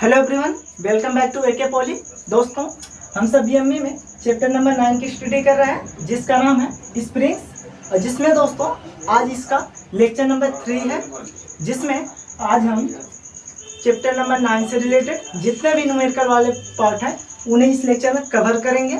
Hello everyone, welcome back to AK Poly. दोस्तों, हम सब बीएमई में चैप्टर नंबर 9 की स्टडी कर रहे हैं जिसका नाम है स्प्रिंग्स, और जिसमें दोस्तों आज इसका लेक्चर नंबर 3 है, जिसमें आज हम चैप्टर नंबर 9 से रिलेटेड जितने भी न्यूमेरिकल वाले पार्ट हैं उन्हें इस लेक्चर में कवर करेंगे।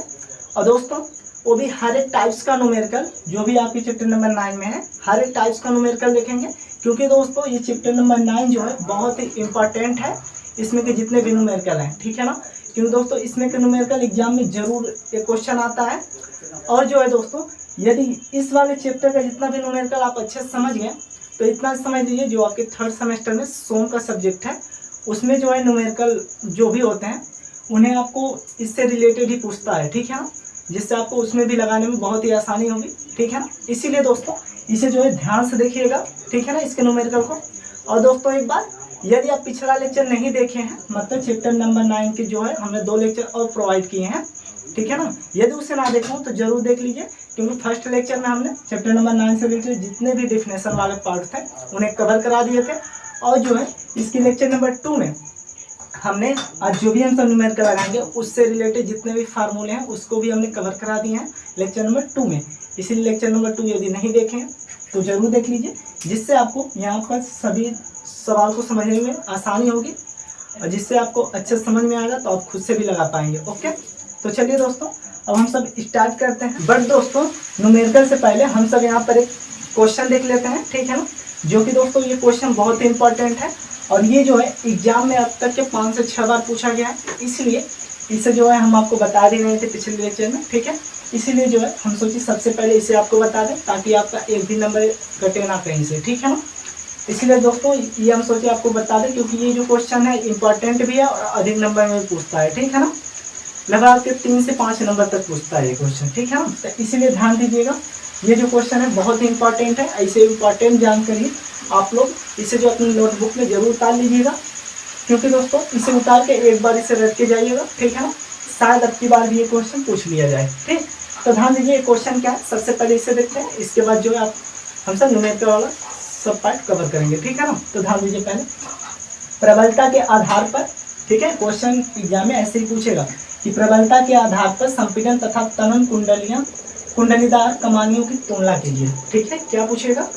और दोस्तों वो भी हर एक टाइप्स का न्यूमेरिकल जो भी आपके चैप्टर नंबर 9 में है, हर एक टाइप्स का न्यूमेरिकल देखेंगे, क्योंकि दोस्तों ये चैप्टर नंबर 9 जो है बहुत ही इम्पॉर्टेंट है। इसमें के जितने भी न्यूमेरिकल हैं, ठीक है ना, क्योंकि दोस्तों इसमें के न्यूमेरिकल एग्जाम में जरूर एक क्वेश्चन आता है। और जो है दोस्तों, यदि इस वाले चैप्टर का जितना भी न्यूमेरिकल आप अच्छे से समझ गए तो इतना समझ लीजिए जो आपके थर्ड सेमेस्टर में सोम का सब्जेक्ट है उसमें जो है न्यूमेरिकल जो भी होते हैं उन्हें आपको इससे रिलेटेड ही पूछता है, ठीक है ना, जिससे आपको उसमें भी लगाने में बहुत ही आसानी होगी, ठीक है ना। इसीलिए दोस्तों इसे जो है ध्यान से देखिएगा, ठीक है ना, इसके न्यूमेरिकल को। और दोस्तों एक बार, यदि आप पिछला लेक्चर नहीं देखे हैं, मतलब चैप्टर नंबर 9 के जो है हमने 2 लेक्चर और प्रोवाइड किए हैं, ठीक है ना, यदि उसे ना देखा हो तो जरूर देख लीजिए, क्योंकि फर्स्ट लेक्चर में हमने चैप्टर नंबर 9 से रिलेटेड जितने भी डिफिनेशन वाले पार्ट थे उन्हें कवर करा दिए थे। और जो है इसके लेक्चर नंबर 2 में हमने आज जो भी हम सब न्यूमेरिकल लगाएंगे उससे रिलेटेड जितने भी फार्मूले हैं उसको भी हमने कवर करा दिए हैं लेक्चर नंबर 2 में। इसीलिए लेक्चर नंबर 2 यदि नहीं देखे हैं तो जरूर देख लीजिए, जिससे आपको यहाँ पर सभी सवाल को समझने में आसानी होगी और जिससे आपको अच्छे समझ में आएगा तो आप खुद से भी लगा पाएंगे। ओके, तो चलिए दोस्तों अब हम सब स्टार्ट करते हैं। बट दोस्तों न्यूमेरिकल से पहले हम सब यहाँ पर एक क्वेश्चन देख लेते हैं, ठीक है ना, जो कि दोस्तों ये क्वेश्चन बहुत ही इंपॉर्टेंट है और ये जो है एग्जाम में अब तक के 5 से 6 बार पूछा गया है, इसलिए इसे जो है हम आपको बता दे रहे थे पिछले लेक्चर में, ठीक है। इसीलिए जो है हम सोचे सबसे पहले इसे आपको बता दें ताकि आपका एक भी नंबर कटे ना कहीं से, ठीक है ना। इसलिए दोस्तों ये हम सोचे आपको बता दें क्योंकि ये जो क्वेश्चन है इंपॉर्टेंट भी है और अधिक नंबर में पूछता है, ठीक है ना, लगभग के 3 से 5 नंबर तक पूछता है ये क्वेश्चन, ठीक है ना। तो इसीलिए ध्यान दीजिएगा, ये जो क्वेश्चन है बहुत ही इंपॉर्टेंट है। ऐसे इंपॉर्टेंट जानकारी आप लोग इसे जो अपनी नोटबुक में जरूर उतार लीजिएगा, क्योंकि दोस्तों इसे उतार के एक बार इसे रट के जाइएगा, ठीक है ना, शायद अब की बार भी ये क्वेश्चन पूछ लिया जाए, ठीक। तो ध्यान दीजिए क्वेश्चन क्या है, सबसे पहले इसे देखते हैं, इसके बाद जो है आप हम सब न्यूमेरिकल वाला सब पार्ट कवर करेंगे, ठीक है ना। तो ध्यान दीजिए पहले प्रबलता के आधार पर, ठीक है, क्वेश्चन एग्जाम में ऐसे ही पूछेगा कि प्रबलता के आधार पर संपीड़न तथा तनन कुंडलीदार कमानियों की तुलना कीजिए, ठीक है। क्या पूछेगा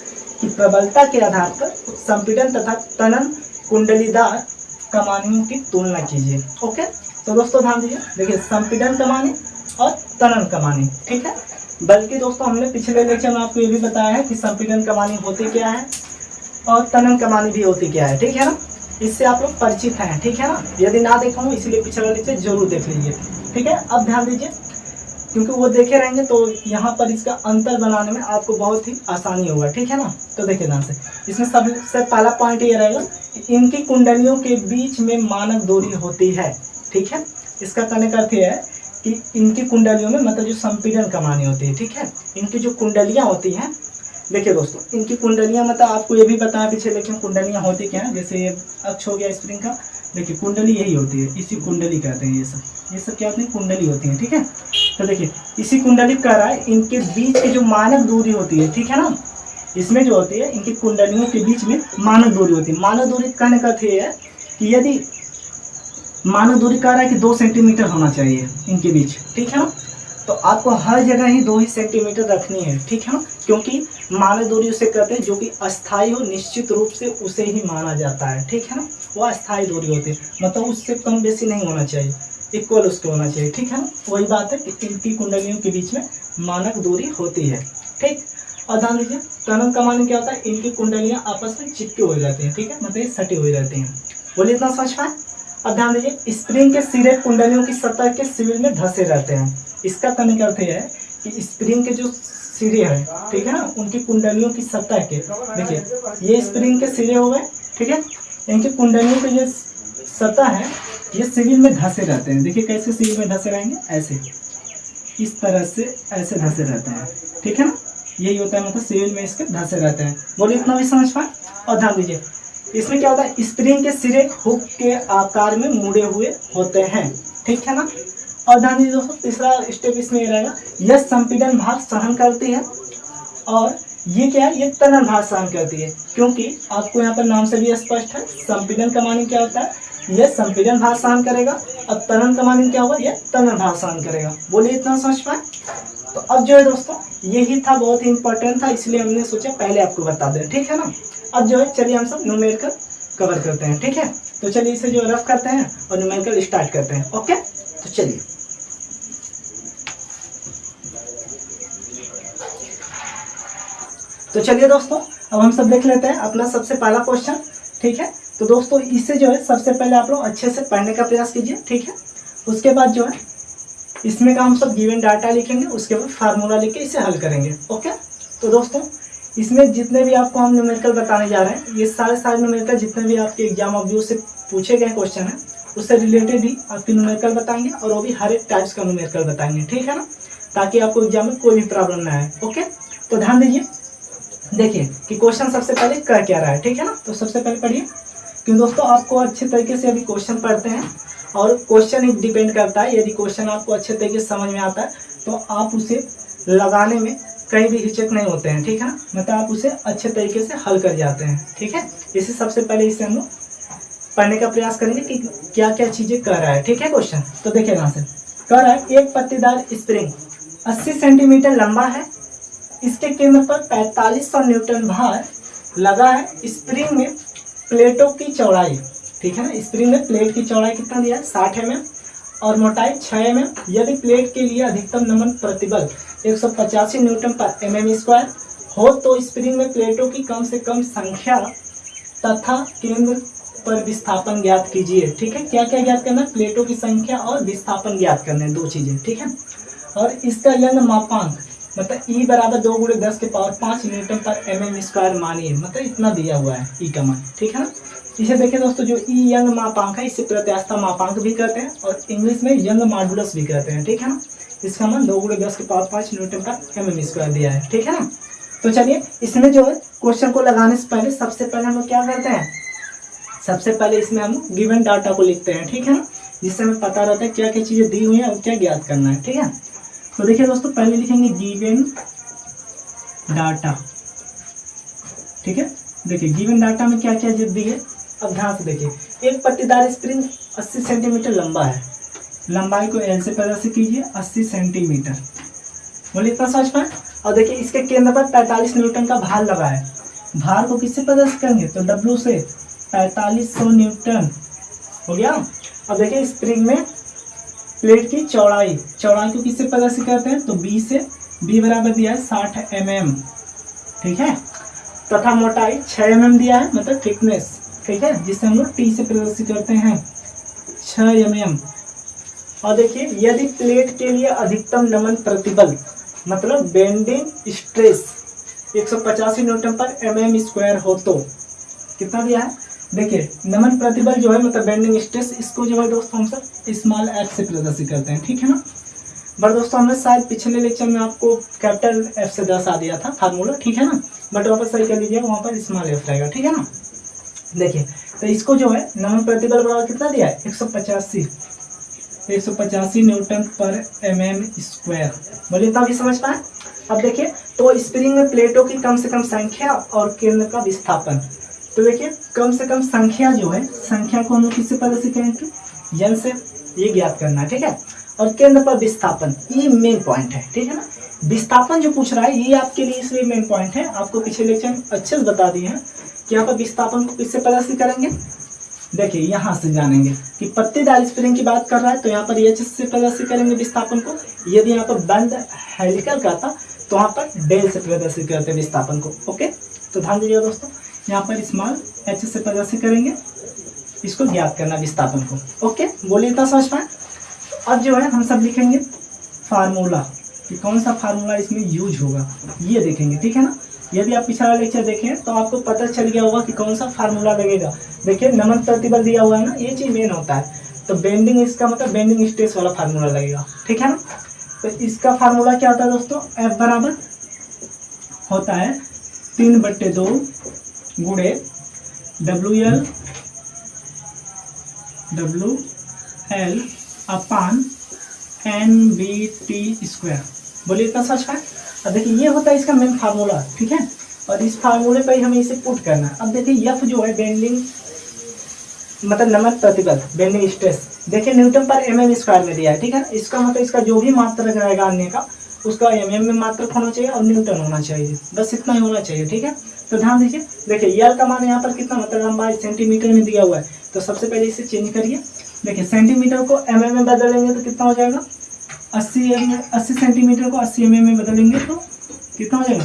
कि प्रबलता के आधार पर संपीड़न तथा तनन कुंडलीदार कमानियों की तुलना कीजिए। ओके, तो दोस्तों ध्यान दीजिए, देखिए संपीड़न कमानी और तनन कमानी, ठीक है। बल्कि दोस्तों हमने पिछले लेक्चर में आपको ये भी बताया है कि संपीड़न कमानी होती क्या है और तनन कमानी भी होती क्या है, ठीक है ना, इससे आप लोग परिचित हैं, ठीक है ना। यदि ना देखा हूँ इसीलिए पिछला लेक्चर जरूर देख लीजिए, ठीक है। अब ध्यान दीजिए, क्योंकि वो देखे रहेंगे तो यहाँ पर इसका अंतर बनाने में आपको बहुत ही आसानी होगा, ठीक है ना। तो देखिए ध्यान से, इसमें सबसे पहला पॉइंट ये रहेगा कि इनकी कुंडलियों के बीच में मानक दूरी होती है, ठीक है। इसका कहने का अर्थ यह है कि इनकी कुंडलियों में मतलब जो संपीड़न कमानी होती है, ठीक है, इनकी जो कुंडलियाँ होती हैं, देखिए दोस्तों इनकी कुंडलियाँ मतलब आपको ये भी बताया पीछे लेकिन कुंडलियाँ होती क्या है, जैसे ये अक्ष हो गया स्प्रिंग का, देखिए कुंडली यही होती है, इसी कुंडली कहते हैं, ये सब क्या होती है, कुंडली होती है, ठीक है। तो देखिए इसी कुंडली कह रहा है इनके बीच की जो मानक दूरी होती है, ठीक है ना, इसमें जो होती है इनकी कुंडलियों के बीच में मानक दूरी होती है। मानक दूरी कहने का अर्थ ये है कि यदि मानक दूरी कह रहा है कि 2 सेंटीमीटर होना चाहिए इनके बीच, ठीक है ना, तो आपको हर जगह ही 2 ही सेंटीमीटर रखनी है, ठीक है ना, क्योंकि मानक दूरी उसे कहते हैं जो कि अस्थायी हो, निश्चित रूप से उसे ही माना जाता है, ठीक है ना, वो अस्थायी दूरी होती है, मतलब उससे कम बेसी नहीं होना चाहिए, इक्वल उसके होना चाहिए, ठीक है ना। वही बात है कि इनकी कुंडलियों के बीच में मानक दूरी होती है, ठीक। और ध्यान दीजिए तनन कमानी क्या होता है, इनकी कुंडलियाँ आपस में चिपके हो जाती हैं, ठीक है, मतलब ये सटी हुई रहती हैं। बोलिए इतना समझ पाए। अब ध्यान दीजिए स्प्रिंग के सिरे कुंडलियों की सतह के सिविल में धंसे रहते हैं। इसका कहने का अर्थ है कि स्प्रिंग के जो सिरे हैं, ठीक है ना, उनकी कुंडलियों की सतह के, देखिए ये स्प्रिंग के सिरे हो गए, ठीक है, इनकी कुंडलियों के जो सतह है ये सिविल में धंसे रहते हैं। देखिए कैसे सिविल में धंसे रहेंगे, ऐसे इस तरह से ऐसे धंसे रहते हैं, ठीक है ना, यही होता है, मतलब सिविल में इसके धंसे रहते हैं। बोलिए इतना भी समझ पाए। और ध्यान दीजिए इसमें क्या होता है, स्प्रिंग के सिरे हुक के आकार में मुड़े हुए होते हैं, ठीक है ना। और ध्यान दीजिए दोस्तों तीसरा स्टेप इसमें ये रहेगा, यह संपीड़न भार सहन करती है और ये क्या है, ये तनन भार सहन करती है, क्योंकि आपको यहाँ पर नाम से भी स्पष्ट है संपीड़न कमानी क्या होता है, यह संपीड़न भार सहन करेगा, और त्वरण का मान क्या होगा, यह त्वरण भार सहन करेगा। बोलिए इतना समझ पाए। तो अब जो है दोस्तों यही था, बहुत ही इंपॉर्टेंट था, इसलिए हमने सोचा पहले आपको बता दें, ठीक है ना। अब जो है चलिए हम सब न्यूमेरिकल कवर करते हैं, ठीक है। तो चलिए इसे जो रफ करते हैं और न्यूमेरिकल स्टार्ट करते हैं। ओके, तो चलिए दोस्तों अब हम सब देख लेते हैं अपना सबसे पहला क्वेश्चन, ठीक है। तो दोस्तों इससे जो है सबसे पहले आप लोग अच्छे से पढ़ने का प्रयास कीजिए, ठीक है। उसके बाद जो है इसमें का हम सब गिवन डाटा लिखेंगे, उसके बाद फार्मूला लिख के इसे हल करेंगे। ओके, तो दोस्तों इसमें जितने भी आपको हम न्यूमेरिकल बताने जा रहे हैं, ये सारे न्यूमेरिकल जितने भी आपके एग्जाम ऑब्जेक्टिव से पूछे गए क्वेश्चन हैं उससे रिलेटेड ही आपके न्यूमेरिकल बताएंगे, और वो भी हर एक टाइप्स का न्यूमेरिकल बताएंगे, ठीक है ना, ताकि आपको एग्जाम में कोई भी प्रॉब्लम ना आए। ओके, तो ध्यान दीजिए, देखिए कि क्वेश्चन सबसे पहले कर क्या रहा है, ठीक है ना। तो सबसे पहले पढ़िए, क्योंकि दोस्तों आपको अच्छे तरीके से अभी क्वेश्चन पढ़ते हैं, और क्वेश्चन ही डिपेंड करता है। यदि क्वेश्चन आपको अच्छे तरीके से समझ में आता है तो आप उसे लगाने में कहीं भी हिचक नहीं होते हैं, ठीक है ना, मतलब आप उसे अच्छे तरीके से हल कर जाते हैं, ठीक है। इसे सबसे पहले इसे हम लोग पढ़ने का प्रयास करेंगे कि क्या क्या चीजें कर रहा है, ठीक है। क्वेश्चन तो देखिए यहाँ से कर रहा है, एक पत्तीदार स्प्रिंग 80 सेंटीमीटर लंबा है, इसके केंद्र पर 4500 न्यूटन भार लगा है। स्प्रिंग में प्लेटों की चौड़ाई, ठीक है ना, स्प्रिंग में प्लेट की चौड़ाई कितना दिया है, 60 mm, और मोटाई 6 mm। यदि प्लेट के लिए अधिकतम नमन प्रतिबल 185 न्यूटन पर mm² हो तो स्प्रिंग में प्लेटों की कम से कम संख्या तथा केंद्र पर विस्थापन ज्ञात कीजिए, ठीक है। क्या क्या ज्ञात करना है, प्लेटों की संख्या और विस्थापन ज्ञात करने हैं, दो चीजें, ठीक है। और इसका यंग मापांक मतलब E बराबर 2 × 10⁵ न्यूटन पर mm² मानिए, मतलब इतना दिया हुआ है E का मान, ठीक है ना। इसे देखिए दोस्तों, जो E यंग मापांक है इसे प्रत्यास्थता मापांक भी कहते हैं, और इंग्लिश में यंग मॉडुलस भी कहते हैं, ठीक है ना। इसका मान 2 × 10⁵ न्यूटन पर mm² दिया है, ठीक है ना। तो चलिए इसमें जो है क्वेश्चन को लगाने से पहले सबसे पहले हम लोग क्या करते हैं, सबसे पहले इसमें हम गिवन डाटा को लिखते हैं, ठीक है ना, जिससे हमें पता रहता है क्या क्या चीजें दी हुई है और क्या ज्ञात करना है, ठीक है। तो देखिए दोस्तों पहले लिखेंगे गिवन डाटा, ठीक है। देखिए गिवन डाटा में क्या क्या चीज दी है, अब ध्यान से देखिए, एक पट्टीदार स्प्रिंग 80 सेंटीमीटर लंबा है, लंबाई को L से प्रदर्शित कीजिए 80 सेंटीमीटर, बोलिए इतना समझ पाए। और देखिए इसके केंद्र पर 45 न्यूटन का भार लगा है, भार को किससे प्रदर्शित करेंगे, तो W से 4500 न्यूटन हो गया। अब देखिए स्प्रिंग में प्लेट की चौड़ाई को किससे प्रदर्शित करते हैं, तो B से, B बराबर दिया है 60 mm, ठीक है, तथा मोटाई 6 mm दिया है, मतलब थिकनेस, ठीक है, जिसे हम लोग T से प्रदर्शित करते हैं 6 mm। और देखिए यदि प्लेट के लिए अधिकतम नमन प्रतिबल मतलब बेंडिंग स्ट्रेस 185 न्यूटन पर mm² हो तो कितना दिया है, देखिए नमन प्रतिबल जो है मतलब बेंडिंग स्ट्रेस, इसको जो है दोस्तों हम सब स्मॉल f से प्रदर्शित करते हैं, ठीक है ना। बट दोस्तों हमने शायद पिछले लेक्चर में आपको कैपिटल F से दर्शा दिया था फार्मूला, ठीक है ना, बट वहाँ पर सही कर लीजिए, वहाँ पर स्मॉल f रहेगा, ठीक है ना। देखिए तो इसको जो है नमन प्रतिबल बराबर कितना दिया है, 185 न्यूटन पर mm², बोलिए तभी समझ पाए। अब देखिए तो स्प्रिंग में प्लेटों की कम से कम संख्या और केंद्र का विस्थापन, तो देखिए कम से कम संख्या जो है, संख्या को हम लोग किससे प्रदर्शित करेंगे, जन से, ये ज्ञात करना है, ठीक है। और केंद्र पर विस्थापन, ये मेन पॉइंट है, ठीक है ना। विस्थापन जो पूछ रहा है ये आपके लिए इसलिए मेन पॉइंट है, आपको पिछले लेक्चर में अच्छे से बता दिए हैं कि यहाँ पर विस्थापन को किससे प्रदर्शित करेंगे। देखिए यहाँ से जानेंगे कि पत्तेदार स्प्रिंग की बात कर रहा है तो यहाँ पर H से प्रदर्शित करेंगे विस्थापन को, यदि यहाँ पर बंद हेलिकल का था तो वहाँ पर डेल से प्रदर्शित करते हैं विस्थापन को। ओके, तो ध्यान दीजिए दोस्तों, यहाँ पर स्मॉल h से प्रदर्शित करेंगे, इसको ज्ञात करना विस्थापन को। ओके, बोलिए इतना समझ पाए। अब जो है हम सब लिखेंगे फार्मूला, कि कौन सा फार्मूला इसमें यूज होगा ये देखेंगे, ठीक है ना। यदि आप पिछला लेक्चर देखें तो आपको पता चल गया होगा कि कौन सा फार्मूला लगेगा। देखिए नमन प्रतिबल दिया हुआ है ना, ये चीज मेन होता है, तो बेंडिंग, इसका मतलब बेंडिंग स्ट्रेस वाला फार्मूला लगेगा, ठीक है ना। तो इसका फार्मूला क्या होता है दोस्तों, F बराबर होता है 3/2 गुणे WL अपान NBT², बोलिए इतना समझ पाए। अब देखिए ये होता है इसका मेन फार्मूला, ठीक है, और इस फार्मूले पर ही हमें इसे पुट करना है। अब देखिए F जो है बेंडिंग मतलब नमन प्रतिबल बेंडिंग स्ट्रेस देखिए न्यूटन पर mm स्क्वायर में दिया है, ठीक है। इसका मतलब इसका जो भी मात्रक रहेगा अन्य का उसका mm में मात्रक होना चाहिए और न्यूटन होना चाहिए, बस इतना ही होना चाहिए, ठीक है। तो ध्यान दीजिए, देखिए यल का मान यहाँ पर कितना मतलब लंबाई सेंटीमीटर में दिया हुआ है, तो सबसे पहले इसे चेंज करिए। देखिए सेंटीमीटर को mm में बदलेंगे तो कितना हो जाएगा, 80 सेंटीमीटर को 80 mm में बदलेंगे तो कितना हो जाएगा,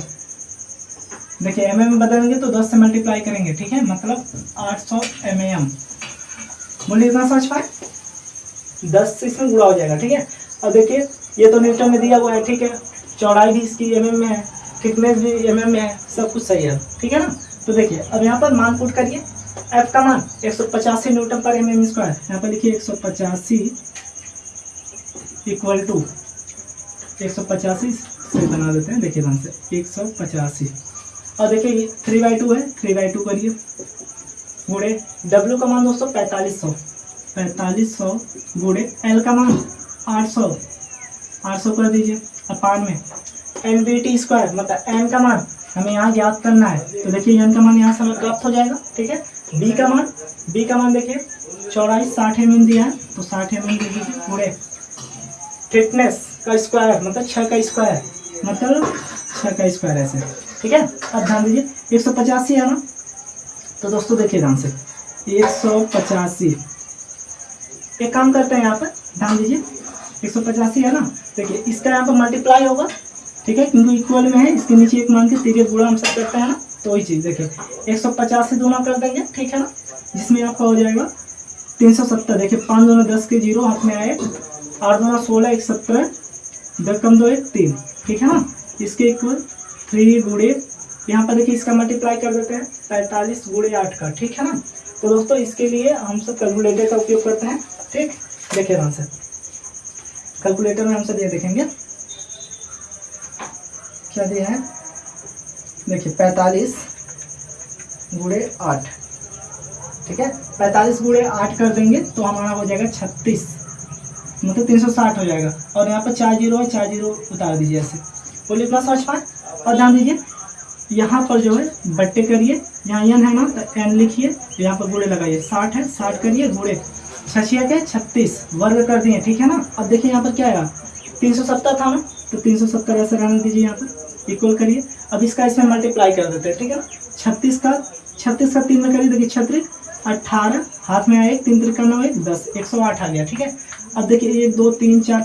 देखिए mm में बदलेंगे तो 10 से मल्टीप्लाई करेंगे, ठीक है, मतलब 800 mm। बोलिए इतना समझ पाए, 10 से इसमें गुणा हो जाएगा, ठीक है। अब देखिए ये तो न्यूटन में दिया हुआ है, ठीक है, चौड़ाई भी इसकी mm में है, थिकनेस भी mm में है, सब कुछ सही है, ठीक है ना। तो देखिए अब यहाँ पर मान पुट करिए, F का मान 185 न्यूटन पर mm स्क्वायर, यहाँ पर लिखिए 185 इक्वल टू 185 से बना देते हैं, देखिए ध्यान से 185 और देखिए 3/2 है, 3/2 करिए गुणे W का मान दोस्तों 4500 गुणे L का मान 800 कर दीजिए अपान में NBT स्क्वायर, मतलब n का मान हमें यहाँ ज्ञात करना है, तो देखिए n का मान यहाँ से हमें प्राप्त हो जाएगा, ठीक है। B का मान देखिए चौड़ाई 60 mm दिया है, तो 60 mm दे दीजिए गुणे थिकनेस का स्क्वायर, मतलब 6 का स्क्वायर, मतलब 6 का स्क्वायर ऐसे, ठीक है। अब ध्यान दीजिए 185 है ना, तो दोस्तों देखिए ध्यान से 185, एक काम करते हैं यहाँ पर, ध्यान दीजिए 185 है ना, देखिए इसका यहाँ पर मल्टीप्लाई होगा, ठीक है, क्योंकि इक्वल में है, इसके नीचे एक मान के तिर्यक गुणा हम सब करते हैं ना, तो वही चीज़ देखिए 150 से गुणा कर देंगे, ठीक है ना, जिसमें आपका हो जाएगा 370, देखिए 5 दूना 10 के 0 हाथ में आए, 8 दूना 16 1 17 2 कम 2 1 3, ठीक है ना, इसके इक्वल 3 गुणे यहाँ पर देखिए इसका मल्टीप्लाई कर देते हैं 45 गुणे 8 का, ठीक है ना। तो दोस्तों इसके लिए हम सब कैलकुलेटर का उपयोग करते हैं, ठीक, देखिए ध्यान से कैलकुलेटर में हम सब ये देखेंगे क्या दिया है, देखिए 45 गुणे 8, ठीक है, 45 गुणे 8 कर देंगे तो हमारा हो जाएगा 36, मतलब 360 हो जाएगा, और यहाँ पर 4 जीरो है, 4 जीरो उतार दीजिए ऐसे, बोलिए इतना समझ पाए। और ध्यान दीजिए यहाँ पर जो है बट्टे करिए, यहाँ n है ना तो n लिखिए, यहाँ पर गुणे लगाइए, 60 है 60 करिए गुणे 6 के 36 वर्ग कर दिए, ठीक है ना। अब देखिए यहाँ पर क्या आएगा, 370 था ना, तो 370 ऐसे रहने दीजिए, यहाँ पर इक्वल करिए, अब इसका इसमें मल्टीप्लाई कर देते हैं, ठीक है ना। 36 का 3 में करिए, देखिए 36 18 हाथ में आए 3 3 9 1 10 108 आ गया, ठीक है। अब देखिए 1 2 3 4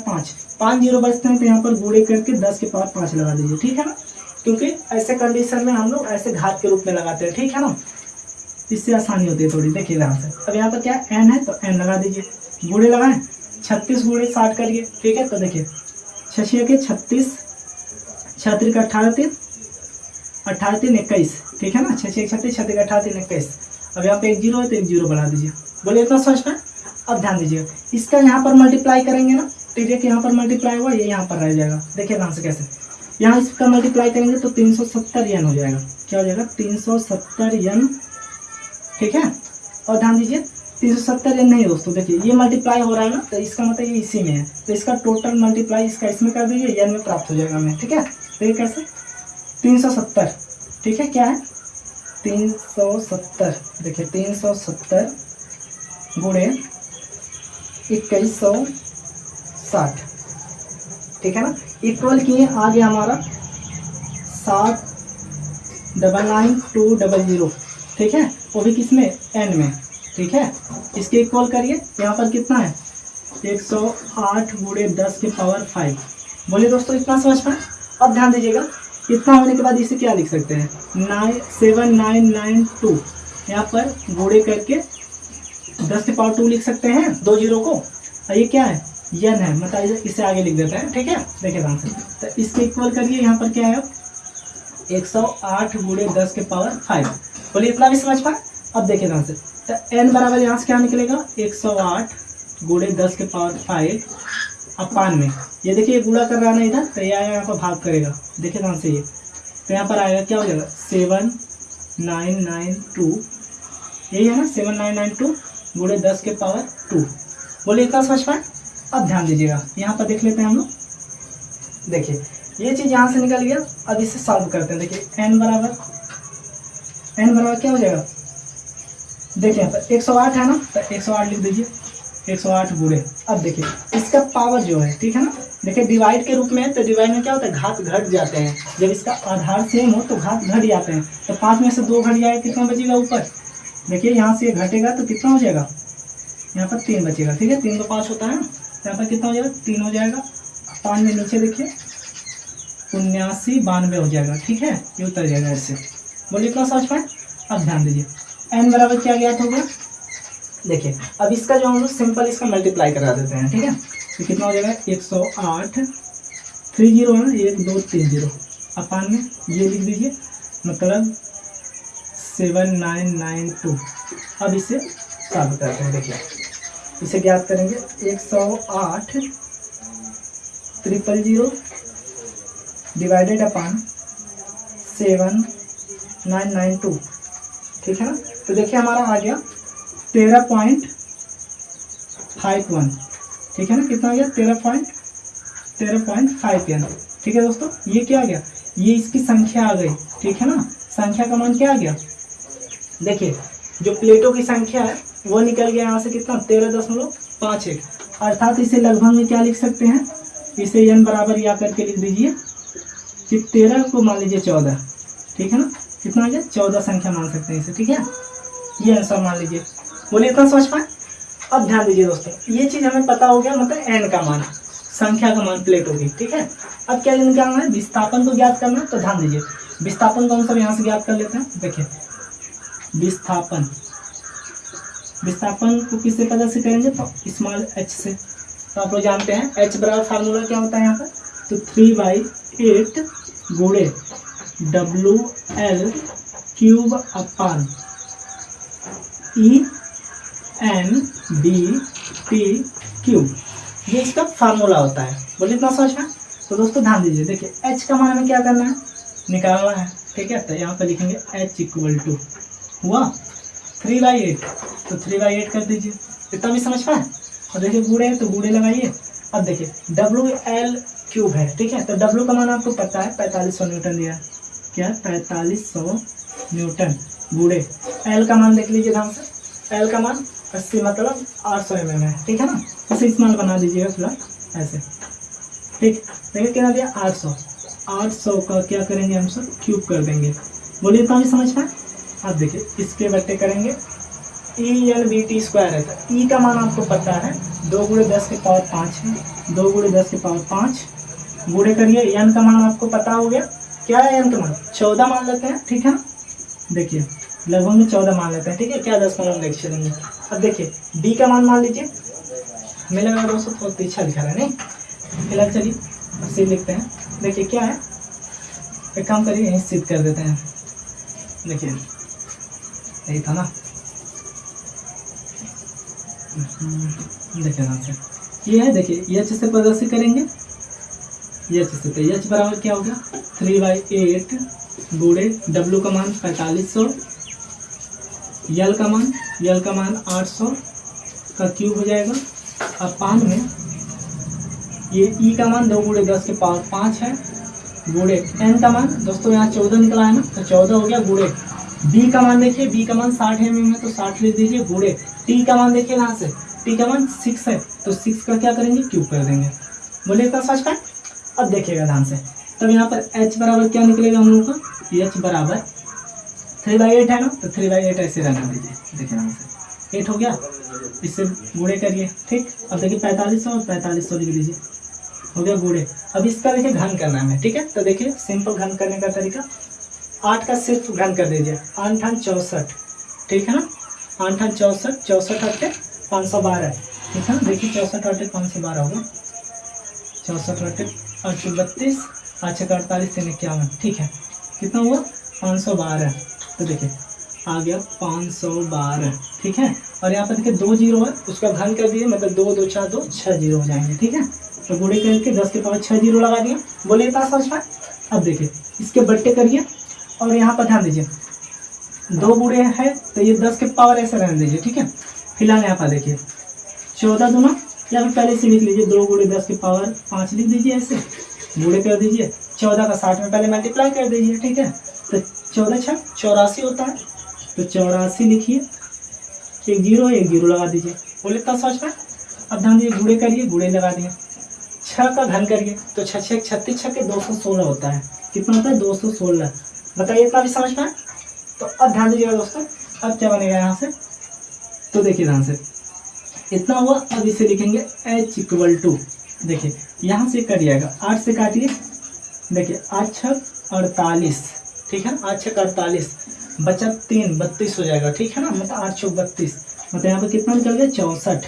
5 जीरो बचते हैं, तो यहाँ पर गुणे करके 10 के पावर 5 लगा दीजिए, ठीक है ना, क्योंकि ऐसे कंडीशन में हम लोग ऐसे घात के रूप में लगाते हैं, ठीक है ना, इससे आसानी होती है थोड़ी, देखिए यहाँ से। अब यहाँ पर क्या n है तो n लगा दीजिए, गुणे लगाएं 36 गुणे 60 करिए, ठीक है, तो देखिए 6 के 36 36 का 18 3 21, ठीक है ना, 6 36 36 का 18 3 21। अब यहाँ पे 1 जीरो है तो 1 जीरो बढ़ा दीजिए, बोलिए इतना समझ पाए। अब ध्यान दीजिए इसका यहाँ पर मल्टीप्लाई करेंगे ना, ठीक है, यहाँ पर मल्टीप्लाई हुआ, ये यहाँ पर रह जाएगा, देखिए ध्यान से कैसे, यहाँ इसका मल्टीप्लाई करेंगे तो 370 n हो जाएगा, क्या हो जाएगा 370 n, ठीक है। और ध्यान दीजिए 370 n नहीं दोस्तों, देखिए ये मल्टीप्लाई हो रहा है ना, तो इसका मतलब ये इसी में है, तो इसका टोटल मल्टीप्लाई इसका इसमें कर दीजिए, n में प्राप्त हो जाएगा हमें, ठीक है। देखिए कैसे 370, ठीक है, क्या है 370, देखिए 370 गुणे 2160, ठीक है ना, इक्वल किए आ गया हमारा 7999200, ठीक है, वो भी किस में n में, ठीक है। इसके इक्वल करिए, यहाँ पर कितना है 108 गुणे 10 के पावर 5, बोलिए दोस्तों इतना समझ पाए। अब ध्यान दीजिएगा इतना होने के बाद इसे क्या लिख सकते हैं 7992, यहाँ पर गुणे करके 10 के पावर 2 लिख सकते हैं, 2 जीरो को, और ये क्या है n है, मतलब इसे आगे लिख देते हैं, ठीक है, देखिए ध्यान से, तो इसके इक्वल करिए, यहाँ पर क्या है 108 गुणे 10 के पावर 5, बोलिए इतना भी समझ पाए। अब देखिए ध्यान से, तो n बराबर यहाँ से क्या निकलेगा 108 गुणे 10 के पावर 5 अपान में, ये देखिए गुणा कर रहा है ना इधर, तो ये यहाँ पर भाग करेगा, देखिए ध्यान से, ये तो यहाँ पर आएगा क्या हो जाएगा 7992, यही है ना 7992 गुणे 10 के पावर 2, बोलिए इतना समझ पाए। अब ध्यान दीजिएगा यहाँ पर देख लेते हैं हम लोग, देखिए ये चीज़ यहाँ से निकल गया, अब इसे सॉल्व करते हैं, देखिए n बराबर क्या हो जाएगा, देखिए यहाँ पर 108 है ना, तो 108 लिख दीजिए, 108 गुणे। अब देखिए इसका पावर जो है, ठीक है ना, देखिए डिवाइड के रूप में है, तो डिवाइड में क्या होता है, घात घट जाते हैं। जब इसका आधार सेम हो तो घात घट जाते हैं। तो 5 में से 2 घट जाएगा, कितना बचेगा ऊपर, देखिए यहाँ से घटेगा तो कितना हो जाएगा, यहाँ पर 3 बचेगा। ठीक है, 3 तो 5 होता है ना, यहाँ पर कितना हो जाएगा, 3 हो जाएगा। 5 में नीचे देखिए 79 92 हो जाएगा। ठीक है, ये उतर जाएगा ऐसे। बोलिए इतना समझ पाए। अब ध्यान दीजिए n बराबर क्या ज्ञात हो गया, देखिए अब इसका जो हम लोग सिंपल इसका मल्टीप्लाई करा देते हैं। ठीक है, तो कितना हो जाएगा 108, 3 0 है ना, 1 2 3 0 अपान में ये लिख दीजिए, मतलब 7992। अब इसे साबित करते हैं। देखिए इसे ज्ञात करेंगे, 108 000 डिवाइडेड अपान 7992। ठीक है ना, तो देखिए हमारा आ गया 13.51। ठीक है ना, कितना आ गया 13.51। ठीक है दोस्तों, ये क्या आ गया, ये इसकी संख्या आ गई। ठीक है ना, संख्या का मान क्या आ गया, देखिए जो प्लेटों की संख्या है वो निकल गया यहाँ से कितना, 13.51। अर्थात इसे लगभग में क्या लिख सकते हैं, इसे n बराबर या करके लिख दीजिए कि 13 को मान लीजिए 14। ठीक है ना, कितना आ गया 14 संख्या मान सकते हैं इसे। ठीक है, ये आंसर मान लीजिए। बोलिए इतना समझ पाए। अब ध्यान दीजिए दोस्तों, ये चीज हमें पता हो गया, मतलब n का मान, संख्या का मान प्लेटों की। ठीक है, अब क्या निकालना है, विस्थापन को ज्ञात करना है। तो ध्यान दीजिए विस्थापन को हम सब यहाँ से ज्ञात कर लेते हैं। देखिए विस्थापन को किससे पता से करेंगे, तो स्मॉल h से। तो आप लोग जानते हैं h बराबर फार्मूला क्या होता है यहाँ पर, तो 3/8 गुणे WL क्यूब अपान ENBT क्यूब, ये इसका फार्मूला होता है। बोलिए इतना समझ में। तो दोस्तों ध्यान दीजिए, देखिए h का मान हमें क्या करना है, निकालना है। ठीक है, तो यहाँ पर लिखेंगे h इक्वल टू हुआ 3/8, तो 3/8 कर दीजिए, इतना भी समझ पाए। और देखिए गुणे है तो गुणे लगाइए। अब देखिए WL क्यूब है। ठीक है, तो W का मान आपको पता है 4500 न्यूटन दिया है, क्या 4500 न्यूटन गुणे L का मान देख लीजिए ध्यान से, L का मान 80 मतलब 800 mm है। ठीक है ना, इसे इस्तेमाल बना दीजिएगा फिलहाल ऐसे। ठीक, देखिए कितना दिया 800 का क्या करेंगे हम सब, क्यूब कर देंगे। बोलिए इतना भी समझ पाए। अब देखिए इसके बट्टे करेंगे, ELBT स्क्वायर है, तो E का मान आपको पता है 2 × 10 की पावर 5 है, 2 × 10 की पावर 5 गुणे करिए। n का मान आपको पता हो गया, क्या है n का मान 14 मान लेते हैं। ठीक है ना, देखिए लगभग में 14 मान लेते हैं। ठीक है, क्या 10 लेके चलेंगे। अब देखिए D का मान मान लीजिए, हमें लगा दोस्तों थोड़ा पीछा लिखा है, नहीं फिलहाल चलिए ऐसे लिखते हैं। देखिए क्या है, एक काम करिए यहीं सिद्ध कर देते हैं। देखिए यही था ना, देखिए ध्यान से, ये है देखिए h से प्रदर्शित करेंगे, h से, तो h बराबर क्या हो गया 3/8 गुणे W का मान 4500, L का मान 800 का क्यूब हो जाएगा, अपान में ये E का मान 2 × 10 की पावर 5 है, गुणे N का मान दोस्तों यहाँ 14 निकला है ना, तो 14 हो गया, गुणे B का मान देखिए, B का मान 60 mm है तो 60 लिख दीजिए, गुणे T का मान देखिए यहाँ से, T का मान 6 है तो 6 का क्या करेंगे, क्यूब कर देंगे। बोलिए इतना समझ पाए। अब देखिएगा ध्यान से, तब यहाँ पर h बराबर क्या निकलेगा हम लोगों का, h बराबर 3/8 है ना, तो 3/8 ऐसे रहने दीजिए। देखिए ध्यान से 8 हो गया, इससे गुणे करिए। ठीक, अब देखिए 4500 और 4500 लिख दीजिए, हो गया गुणे। अब इसका देखिए घन करना है। ठीक है, तो देखिए सिंपल घन करने का तरीका, 8 का सिर्फ घन कर दीजिए, 8 × 64। ठीक है ना, 8 × 64, 64 8 512। ठीक है ना, देखिए 64 8 512 होगा, 64 8 832, 8 48 3 51। ठीक है, कितना हुआ 512। तो देखिए आ गया 512। ठीक है, और यहाँ पर देखिए 2 0 है, उसका घन कर दिए, मतलब 2 2 4 2 6 0 हो जाएंगे। ठीक है, तो गुणे करके 10 की पावर 6 0 लगा दिए। बोलिए इतना समझ पाए। अब देखिए इसके बट्टे करिए, और यहाँ पर ध्यान दीजिए 2 गुणे है तो ये 10 के पावर ऐसे रहने दीजिए। ठीक है, फिलहाल यहाँ पर देखिए 14 दूना, या फिर पहले से लिख लीजिए 2 × 10 की पावर 5 लिख दीजिए, ऐसे गुणे कर दीजिए। 14 का 60 में पहले मल्टीप्लाई कर दीजिए। ठीक है, तो 14 × 6 = 84 होता है, तो 84 लिखिए, एक जीरो लगा दीजिए। बोले इतना समझ में। अब ध्यान दीजिए, गुणे करिए, गुणे लगा दिए। 6 का घन करिए तो 6 6 36 6 के 216 होता है। कितना होता है 216। बताइए इतना भी समझ में। तो अब ध्यान दीजिएगा दोस्तों, अब क्या बनेगा यहाँ से, तो देखिए ध्यान से, इतना हुआ। अब इसे लिखेंगे h इक्वल टू, देखिए यहाँ से कट जाएगा, 8 से काटिए, देखिए 8 6 48, ठीक है, 8 6 48, बचा 3 32 हो जाएगा, ठीक है ना, मतलब 8 6 32, मतलब यहाँ पर कितना निकल गया 64,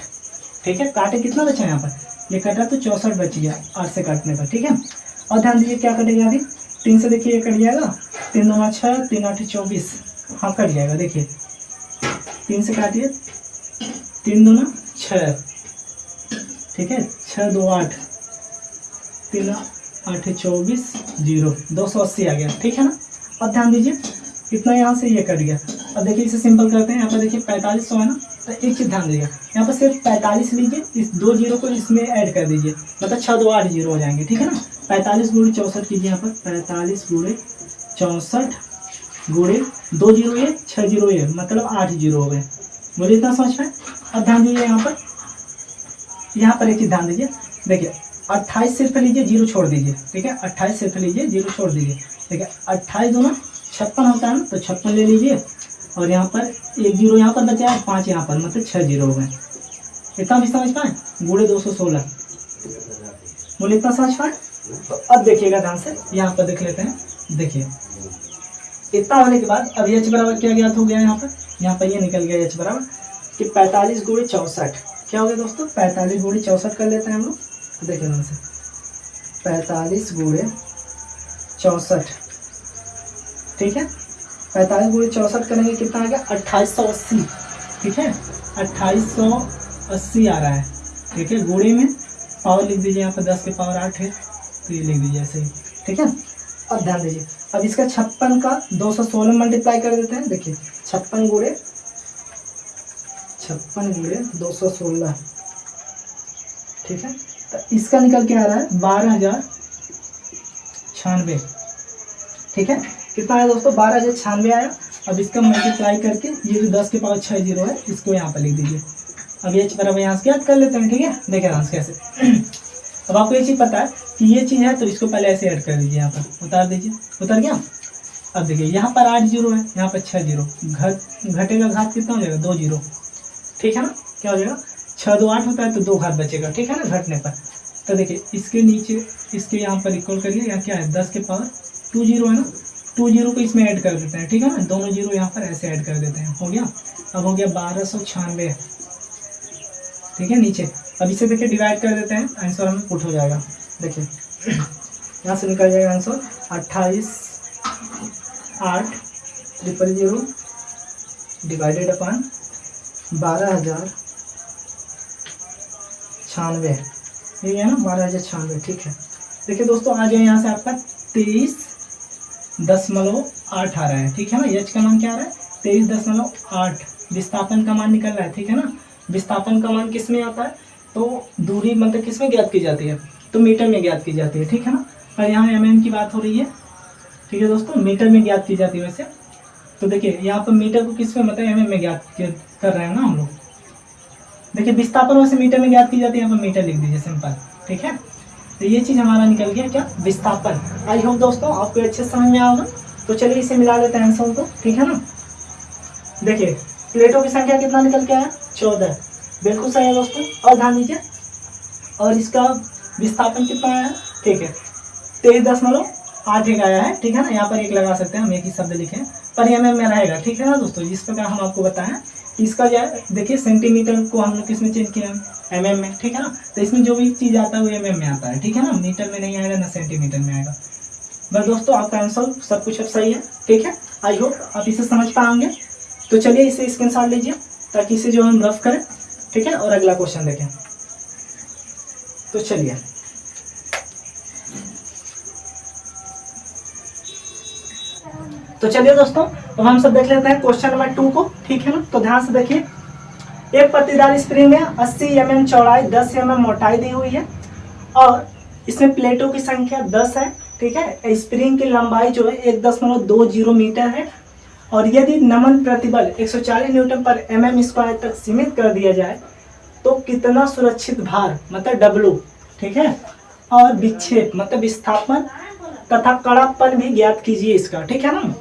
ठीक है। काटे कितना बचा यहाँ पर, ये कटा तो 64 बच गया 8 से काटने पर, ठीक है। और ध्यान दीजिए क्या कटेगा अभी, 3 से देखिए ये कट जाएगा, 3 2 6 3 8 24, हाँ कट जाएगा, देखिए 3 से काटिए, 3 2 6, ठीक है, 6 2 8, 3 8 24 0, 280 आ गया, ठीक है ना। अब ध्यान दीजिए इतना यहाँ से ये कट गया। अब देखिए इसे सिंपल करते हैं, यहाँ पर देखिए 4500 है ना, तो एक चीज़ ध्यान दीजिए, यहाँ पर सिर्फ 45 लीजिए, इस 2 जीरो को इसमें ऐड कर दीजिए, मतलब 6 2 8 जीरो हो जाएंगे, ठीक है ना। 45 गुणे 64 कीजिए, यहाँ पर 45 गुणे 64 गुणे 2 जीरो ये 6 जीरो ये, मतलब 8 जीरो हो गए। मुझे इतना समझ में। अब ध्यान दीजिए यहाँ पर एक चीज़ ध्यान दीजिए, देखिए 28 सिर्फ लीजिए, जीरो छोड़ दीजिए, ठीक है, 28 सिर्फ लीजिए, जीरो छोड़ दीजिए, ठीक है। 28 दूना 56 होता है ना, तो 56 ले लीजिए, और यहाँ पर एक जीरो यहाँ पर बचा है, 5 यहाँ पर, मतलब 6 जीरो हो गए। इतना भी समझ पाए, गुणे 216, बोले इतना समझ पाए। तो अब देखिएगा ध्यान से, यहाँ पर देख लेते हैं, देखिए इतना होने के बाद अब h बराबर क्या ज्ञात हो गया, यहाँ पर ये निकल गया h बराबर कि 45 गुणे 64, क्या हो गया दोस्तों, 45 गुणे 64 कर लेते हैं हम लोग। तो देखिए ध्यान से, 45 गुणे 64, ठीक है, 45 गुणे 64 करेंगे कितना आ गया 2880, ठीक है, 2880 आ रहा है, ठीक है। गुणे में पावर लिख दीजिए, यहाँ पर 10 के पावर 8 है, तो ये लिख दीजिए ऐसे ही, ठीक है। अब ध्यान दीजिए, अब इसका 56 का 216 मल्टीप्लाई कर देते हैं, देखिए 56 गुणे 216, ठीक है, तो इसका निकल के आ रहा है 12,096, ठीक है। कितना आया दोस्तों, 12,096 आया। अब इसका मल्टीप्लाई करके ये जो 10 के पावर 6 जीरो है, इसको यहाँ पर लिख दीजिए। अब ये बराबर यहाँ से याद कर लेते हैं, ठीक है, देखिए यहाँ से कैसे। अब आपको ये चीज़ पता है कि ये चीज़ है, तो इसको पहले ऐसे ऐड कर दीजिए, यहाँ पर उतार दीजिए, उतर गया। अब देखिए यहाँ पर 8 जीरो है, यहाँ पर 6 जीरो, घटेगा घात कितना हो जाएगा 2 जीरो, ठीक है ना, क्या हो जाएगा 6 2 8 होता है, तो 2 घात बचेगा, ठीक है ना, घटने पर। तो देखिए इसके नीचे इसके यहाँ पर इक्वल करिए, यहाँ क्या है 10 के पावर 2 जीरो है ना, 2 जीरो को इसमें ऐड कर देते हैं, ठीक है ना, दोनों जीरो यहाँ पर ऐसे ऐड कर देते हैं, हो गया। अब हो गया 1296, ठीक है, नीचे। अब इसे देखिए डिवाइड कर देते हैं, आंसर हमें पुट हो जाएगा, देखिए यहाँ से निकल जाएगा आंसर 28 8 000 डिवाइडेड अपॉन 12,096, ये है ना 12,096, ठीक है। देखिए दोस्तों आ जाए यहाँ से आपका 23.8 आ रहा है, ठीक है ना। एच का मान क्या आ रहा है 23.8, विस्थापन का मान निकल रहा है, ठीक है ना। विस्थापन का मान किस में आता है, तो दूरी मतलब किस में ज्ञात की जाती है, तो मीटर में ज्ञात की जाती है, ठीक है ना। और यहाँ mm की बात हो रही है, ठीक है दोस्तों, मीटर में ज्ञात की जाती है वैसे। तो देखिए यहाँ पर मीटर को किस में मतलब mm में ज्ञात कर रहे हैं ना हम लोग। देखिए विस्थापन वैसे मीटर में ज्ञात की जाती है, यहाँ पर मीटर लिख दीजिए सिंपल, ठीक है। तो ये चीज़ हमारा निकल गया क्या, विस्थापन। आई होप दोस्तों आपको अच्छे समझ में आओगे। तो चलिए इसे मिला लेते हैं आंसर को, ठीक है ना। देखिए प्लेटों की संख्या कितना निकल के आया 14, बिल्कुल सही है दोस्तों। और ध्यान दीजिए, और इसका विस्थापन कितना आया है, ठीक है 23.8 एक आया है, ठीक है ना। यहाँ पर एक लगा सकते हैं, हम एक ही शब्द लिखें, पर mm में रहेगा, ठीक है ना दोस्तों। जिस प्रकार हम आपको बताएं कि इसका जो है देखिए सेंटीमीटर को हम लोग किस में चेंज किए हैं, mm में, ठीक है ना। तो इसमें जो भी चीज़ आता है वो mm में आता है, ठीक है ना, मीटर में नहीं आएगा ना सेंटीमीटर में आएगा। बस दोस्तों आपका आंसर सब कुछ अब सही है, ठीक है। आई होप आप इसे समझ पाएंगे। तो चलिए इसे स्क्रीनशॉट लीजिए ताकि इसे जो हम रफ करें, ठीक है, और अगला क्वेश्चन देखें। तो चलिए दोस्तों अब हम सब देख लेते हैं क्वेश्चन नंबर 2 को, ठीक है ना। तो ध्यान से देखिए, एक पत्तीदार स्प्रिंग में 80 mm चौड़ाई 10 mm मोटाई दी हुई है और इसमें प्लेटों की संख्या 10 है, ठीक है। स्प्रिंग की लंबाई जो है 1.20 मीटर है और यदि नमन प्रतिबल 140 न्यूटन पर mm स्क्वायर तक सीमित कर दिया जाए तो कितना सुरक्षित भार मतलब W, ठीक है, और विक्षेप मतलब विस्थापन तथा कड़ापन भी ज्ञात कीजिए इसका, ठीक है ना।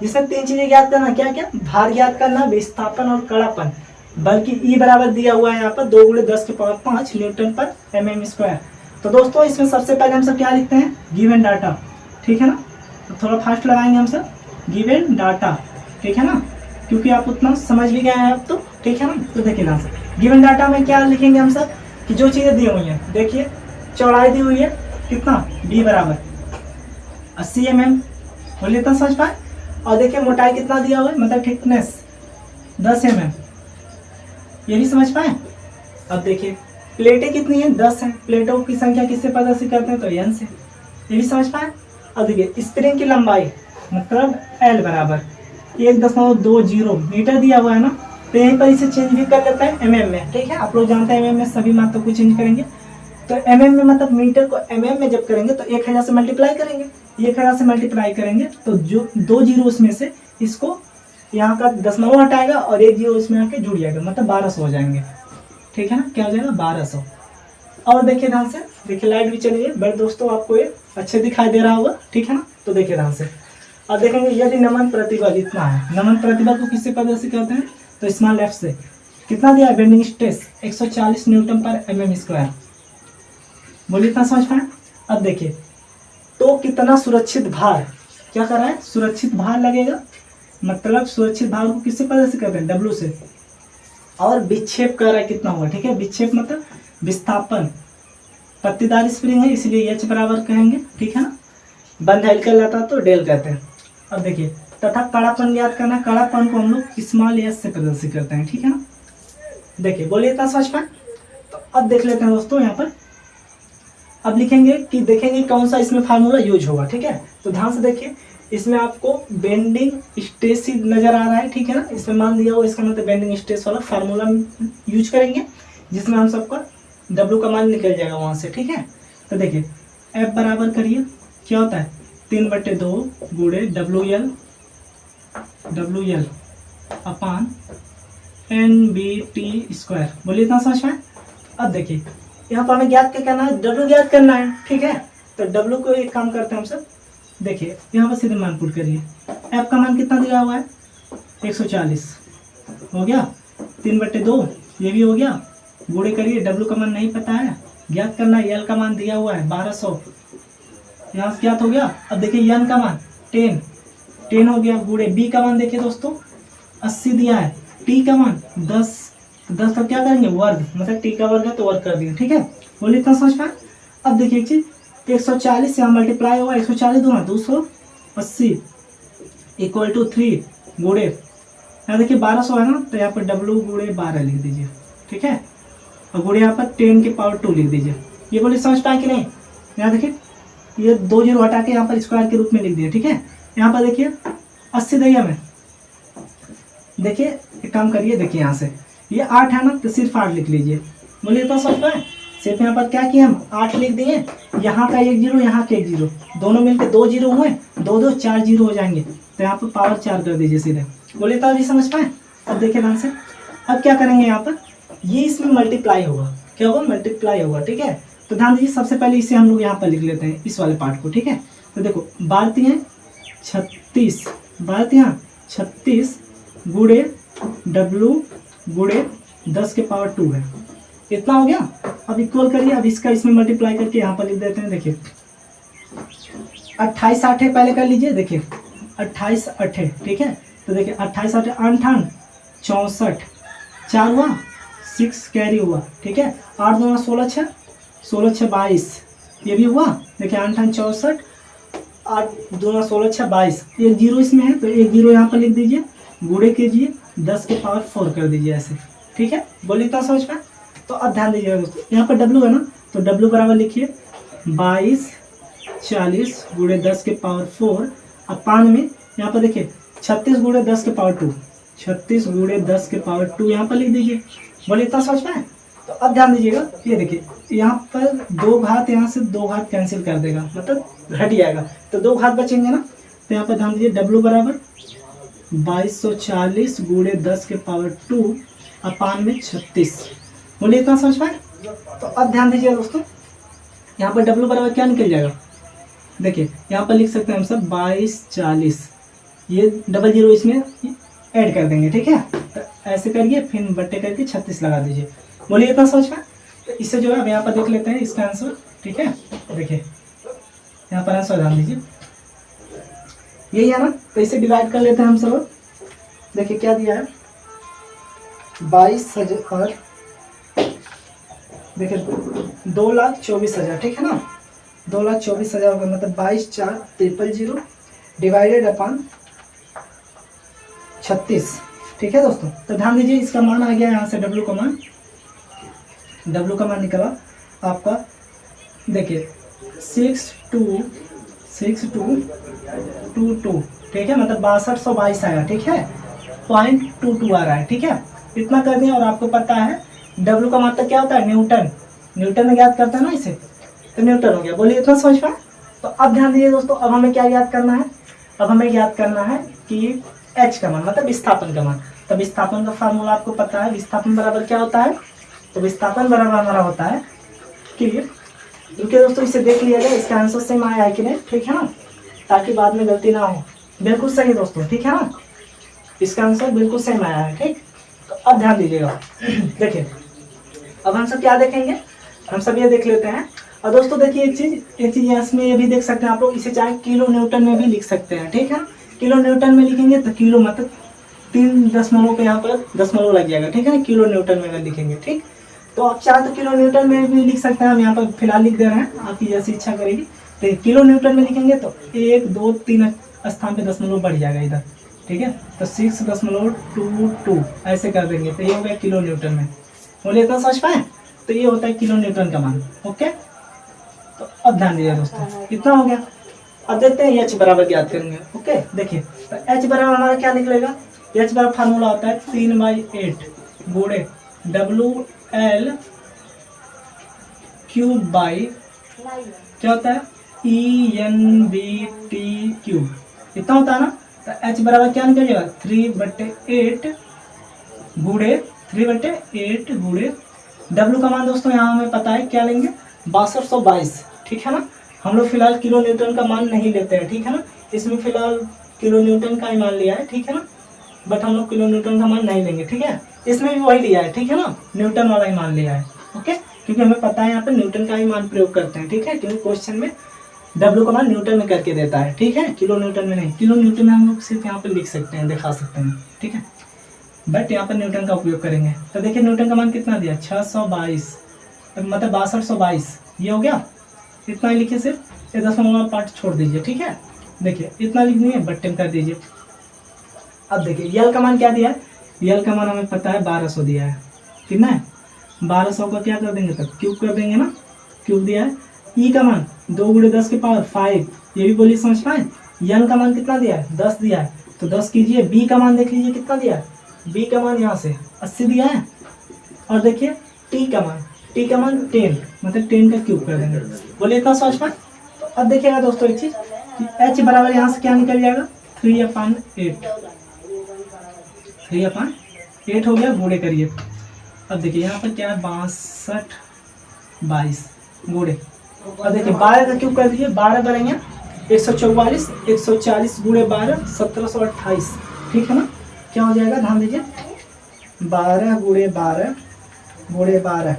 इसमें 3 चीजें ज्ञात करना, क्या क्या, भार ज्ञात करना, विस्थापन और कड़ापन। बल्कि E बराबर दिया हुआ है यहाँ पर 2 × 10⁵ न्यूटन पर mm स्क्वायर। तो दोस्तों इसमें सबसे पहले हम सब क्या लिखते हैं, गिवन डाटा, ठीक है ना। तो थोड़ा फास्ट लगाएंगे हम सब, गिवन डाटा, ठीक है ना, क्योंकि आप उतना समझ भी गए हैं अब तो, ठीक है ना। तो देखिए ना गिवन डाटा में क्या लिखेंगे हम सब कि जो चीज़ें दी हुई हैं, देखिए चौड़ाई दी हुई है कितना, B बराबर 80 mm, बोलिए इतना समझ पाए। और देखिए मोटाई कितना दिया हुआ है मतलब थिकनेस 10 mm, ये भी समझ पाए। अब देखिए प्लेटें कितनी हैं, 10 हैं, प्लेटों की संख्या किससे पता से करते हैं तो n से, ये भी समझ पाए। अब देखिए स्प्रिंग की लंबाई मतलब L बराबर 1.20 मीटर दिया हुआ है ना, तो यहीं पर इसे चेंज भी कर लेता है mm में, ठीक है। आप लोग जानते हैं mm में सभी मात्रा को चेंज करेंगे, तो mm में मतलब मीटर को mm में जब करेंगे तो 1000 से मल्टीप्लाई करेंगे, 1000 से मल्टीप्लाई करेंगे तो जो 2 जीरो उसमें से इसको यहाँ का दशमलव हटाएगा और 1 जीरो इसमें आके जुड़ जाएगा, मतलब 1200 हो जाएंगे, ठीक है ना, क्या हो जाएगा 1200। और देखिए ध्यान से, देखिए लाइट भी चली है, बड़े दोस्तों आपको ये अच्छे दिखाई दे रहा होगा, ठीक है ना। तो देखिए ध्यान से, अब देखेंगे यदि नमन प्रतिबल इतना है, नमन प्रतिबल को किससे पता से करते हैं तो स्मॉल f से, कितना दिया है बेंडिंग स्ट्रेस 140 न्यूटन पर mm स्क्वायर, बोलिए इतना समझ पाए। अब देखिए तो कितना सुरक्षित भार, क्या कर रहा है, सुरक्षित भार लगेगा, मतलब सुरक्षित भार को किससे पता से करते हैं W से। और विक्षेप कर रहा है कितना होगा, ठीक है, विक्षेप मतलब विस्थापन, पत्तीदार स्प्रिंग है इसलिए H बराबर कहेंगे, ठीक है ना, बंद हेल कर लाता तो डेल कहते हैं। अब देखिए तथा कड़ापन याद करना, कड़ापन को हम लोग स्मॉल s से प्रदर्शित करते हैं, ठीक है ना। देखिए बोलिए इतना समझ पाए। तो अब देख लेते हैं दोस्तों यहाँ पर, अब लिखेंगे कि देखेंगे कौन सा इसमें फार्मूला यूज होगा, ठीक है। तो ध्यान से देखिए, इसमें आपको बेंडिंग स्ट्रेस ही नजर आ रहा है, ठीक है ना, इसमें मान दिया हुआ, इसका मतलब बेंडिंग स्ट्रेस वाला फार्मूला यूज करेंगे जिसमें हम सबका W का मान निकल जाएगा वहां से, ठीक है। तो देखिए F बराबर करिए, क्या होता है 3/2 गुणे WL अपान NBT स्क्वायर, बोलिए इतना समझ में। अब देखिए यहाँ पर हमें ज्ञात क्या करना है, W ज्ञात करना है, ठीक है। तो W को एक काम करते हैं हम सब, देखिए यहाँ पर सीधे मान पुट करिए, F का मान कितना दिया हुआ है 140 हो गया, 3/2 ये भी हो गया, गुणे करिए, W का मान नहीं पता है, ज्ञात करना है, L का मान दिया हुआ है 1200, यहाँ से ज्ञात हो गया। अब देखिए N का मान 10 हो गया, गुणे B का मान देखिए दोस्तों 80 दिया है, T का मान 10 का क्या करेंगे वर्ग, मतलब T का वर्ग है तो वर्ग कर दिए, ठीक है, बोलिए इतना समझ पाए। अब देखिए एक चीज 140 से यहाँ मल्टीप्लाई होगा, 140 दूना 280 इक्वल टू 3 गुणे, यहाँ देखिए 1200 है ना, तो यहाँ पर W गुणे 12 लिख दीजिए, ठीक है, और गुणे यहाँ पर 10 की पावर 2 लिख दीजिए। ये बोलिए समझ पाए कि नहीं। यहाँ देखिए ये 2 जीरो हटा के यहाँ पर स्क्वायर के रूप में लिख दिए, ठीक है। यहाँ पर देखिए 80 दिया में, देखिए एक काम करिए, देखिए यहाँ से ये 8 है ना, तो सिर्फ 8 लिख लीजिए, बोलिए तो समझ पाए। सिर्फ यहाँ पर क्या किया हम 8 लिख दिए, यहाँ का 1 जीरो, यहाँ के 1 जीरो, दोनों मिलकर 2 जीरो हुए, 2 4 जीरो हो जाएंगे, तो यहाँ पर पावर 4 कर दीजिए सीधे, बोलिए तो अभी समझ पाए। अब देखिए ध्यान से, अब क्या करेंगे यहाँ पर, ये इसमें मल्टीप्लाई होगा, क्या होगा मल्टीप्लाई होगा, ठीक है। तो ध्यान दीजिए सबसे पहले इसे हम लोग यहाँ पर लिख लेते हैं, इस वाले पार्ट को, ठीक है। तो देखो 36 गुणे W गुणे 10 के पावर 2 है, इतना हो गया। अब इक्वल करिए, अब इसका इसमें मल्टीप्लाई करके यहाँ पर लिख देते हैं, देखिए 28 8 पहले कर लीजिए, देखिए 28 8, ठीक है। तो देखिए 28 8 58 64, 4 हुआ 6 कैरी हुआ, ठीक है, 8 दूना 16 6 22, ये भी हुआ, देखिए 8 64, 8 दूना 16 6 22, 1 जीरो इसमें है तो 1 जीरो यहाँ पर लिख दीजिए, गुणे कीजिए 10 के पावर 4 कर दीजिए ऐसे, ठीक है, बोलिए इतना समझ पाए। तो अब ध्यान दीजिएगा दोस्तों, यहाँ पर W है ना, तो W बराबर लिखिए 22 40 गुणे 10 के पावर 4 अपान में, यहाँ पर देखिए 36 गुणे 10 के पावर 2, 36 गुणे 10 के पावर 2 यहाँ पर लिख दीजिए, बोलिए इतना समझ पाए। तो अब ध्यान दीजिएगा, ये देखिए यहाँ पर 2 घात, यहाँ से 2 घात कैंसिल कर देगा, मतलब घट जाएगा, तो 2 घात बचेंगे ना, तो यहाँ पर ध्यान दीजिए W बराबर 2240 गुणे 10 के पावर 2 अपान में 36। बोलिए इतना समझ पाए। तो अब ध्यान दीजिए दोस्तों, यहाँ पर W बराबर क्या निकल जाएगा, देखिए यहाँ पर लिख सकते हैं हम सब 2240, ये 00 इसमें ऐड कर देंगे, ठीक है। तो ऐसे करिए, फिर बट्टे करके 36 लगा दीजिए। बोलिए इतना समझ पाए। तो इससे जो है अब यहाँ पर देख लेते हैं इसका आंसर, ठीक है। देखिए यहाँ पर आंसर ध्यान दीजिए, यही है ना। तो इसे डिवाइड कर लेते हैं हम सब। देखिए क्या दिया है, 22,000, देखिए 2,24,000, ठीक है ना। 2,24,000 का मतलब 22,4,000 डिवाइडेड अपॉन 36, ठीक है दोस्तों। तो ध्यान दीजिए इसका मान आ गया यहाँ से, W का मान निकला आपका, देखिए 6222, ठीक है, मतलब 6222 आया, ठीक है, 0.22 आ रहा है, ठीक है। इतना कर दिया। और आपको पता है W का मतलब क्या होता है, न्यूटन में ज्ञात करता है ना इसे, तो न्यूटन हो गया। बोलिए इतना समझ पाए। तो अब ध्यान दीजिए दोस्तों, अब हमें क्या ज्ञात करना है, अब हमें ज्ञात करना है कि H का मान मतलब विस्थापन का मान। तो विस्थापन का फार्मूला आपको पता है, विस्थापन बराबर क्या होता है, तो विस्थापन बराबर हमारा होता है कि, क्योंकि दोस्तों इसे देख लिया जाए इसका आंसर सेम आया है कि नहीं, ठीक है ना, ताकि बाद में गलती ना हो। बिल्कुल सही दोस्तों, ठीक है ना, इसका आंसर बिल्कुल सेम आया है, ठीक। तो अब ध्यान दीजिएगा, देखिए अब हम सब क्या देखेंगे, हम सब ये देख लेते हैं। और दोस्तों देखिए एक चीज इसमें ये भी देख सकते हैं आप लोग, इसे चाहे किलो न्यूटन में भी लिख सकते हैं, ठीक है। किलो न्यूटन में लिखेंगे तो किलो मतलब 3 दशमलव पे यहाँ पर दशमलव लग जाएगा, ठीक है ना, किलो न्यूटन में अगर लिखेंगे, ठीक। तो आप चाहे तो किलो न्यूटन में भी लिख सकते हैं, हम यहाँ पर फिलहाल लिख दे रहे हैं, आपकी जैसी इच्छा करेगी। तो किलो न्यूटन में लिखेंगे तो 1, 2, 3 स्थान पे दशमलव बढ़ जाएगा इधर, ठीक है। तो 6.22 ऐसे कर देंगे, तो ये हो गया किलो न्यूटन में। बोलिए इतना समझ पाए। तो ये होता है किलो न्यूटन का मान, ओके। तो अब ध्यान दीजिए दोस्तों, कितना हो गया। अब देखते हैं H बराबर ज्ञात करेंगे, ओके। देखिए तो H बराबर हमारा क्या निकलेगा, H बराबर फार्मूला होता है 3/8 गुणे WL क्यूब बाई क्या होता है ENBT क्यूब, इतना होता है ना। तो H बराबर क्या निकल जाएगा 3/8 गुणे W का मान दोस्तों यहाँ हमें पता है क्या लेंगे, 6222, ठीक है ना। हम लोग फिलहाल किलो न्यूटन का मान नहीं लेते हैं, ठीक है ना। इसमें फिलहाल किलो न्यूटन का ही मान लिया है, ठीक है ना, बट हम लोग किलो न्यूटन का मान नहीं लेंगे, ठीक है। इसमें भी वही लिया है, ठीक है ना, न्यूटन वाला ही मान लिया है, ओके। क्योंकि हमें पता है यहाँ पे न्यूटन का ही मान प्रयोग करते हैं, ठीक है, क्योंकि क्वेश्चन में W का मान न्यूटन में करके देता है, ठीक है, किलो न्यूटन में नहीं। किलो न्यूटन में हम लोग सिर्फ यहाँ पे लिख सकते हैं, दिखा सकते हैं, ठीक है, बट यहाँ पर न्यूटन का उपयोग करेंगे। तो देखिए न्यूटन का मान कितना दिया, 622, मतलब 6222, ये हो गया। इतना ही लिखिए, सिर्फ ये 10वां पार्ट छोड़ दीजिए, ठीक है। देखिए इतना लिख दिए, बट्टे कर दीजिए। अब देखिए यल का मान क्या दिया है, यल का मान हमें पता है 1200 दिया है, कितना है 1200 का क्या कर देंगे, तब क्यूब कर देंगे ना, क्यूब दिया है। ई का मान 2 गुणे 10 के पावर 5, ये भी बोलिए समझ पाए। यन का मान कितना दिया है, 10 दिया है, तो 10 कीजिए। बी का मान देख लीजिए कितना दिया है, बी का मान यहाँ से 80 दिया है। और देखिए टी का मान 10, मतलब 10 का क्यूब कर देंगे। बोलिए इतना समझ पाए। तो अब देखिएगा दोस्तों एक चीज, एच बराबर यहाँ से क्या निकल जाएगा 3/8, 3/8 हो गया, गुणे करिए। अब देखिए यहाँ पर क्या है 6222 गुणे, और देखिए 12 का क्यूब कर दीजिए, 12 बनेंगे 144, 140 गुणे 12 1728, ठीक है ना। क्या हो जाएगा, ध्यान दीजिए 12 गुणे 12 गुणे 12,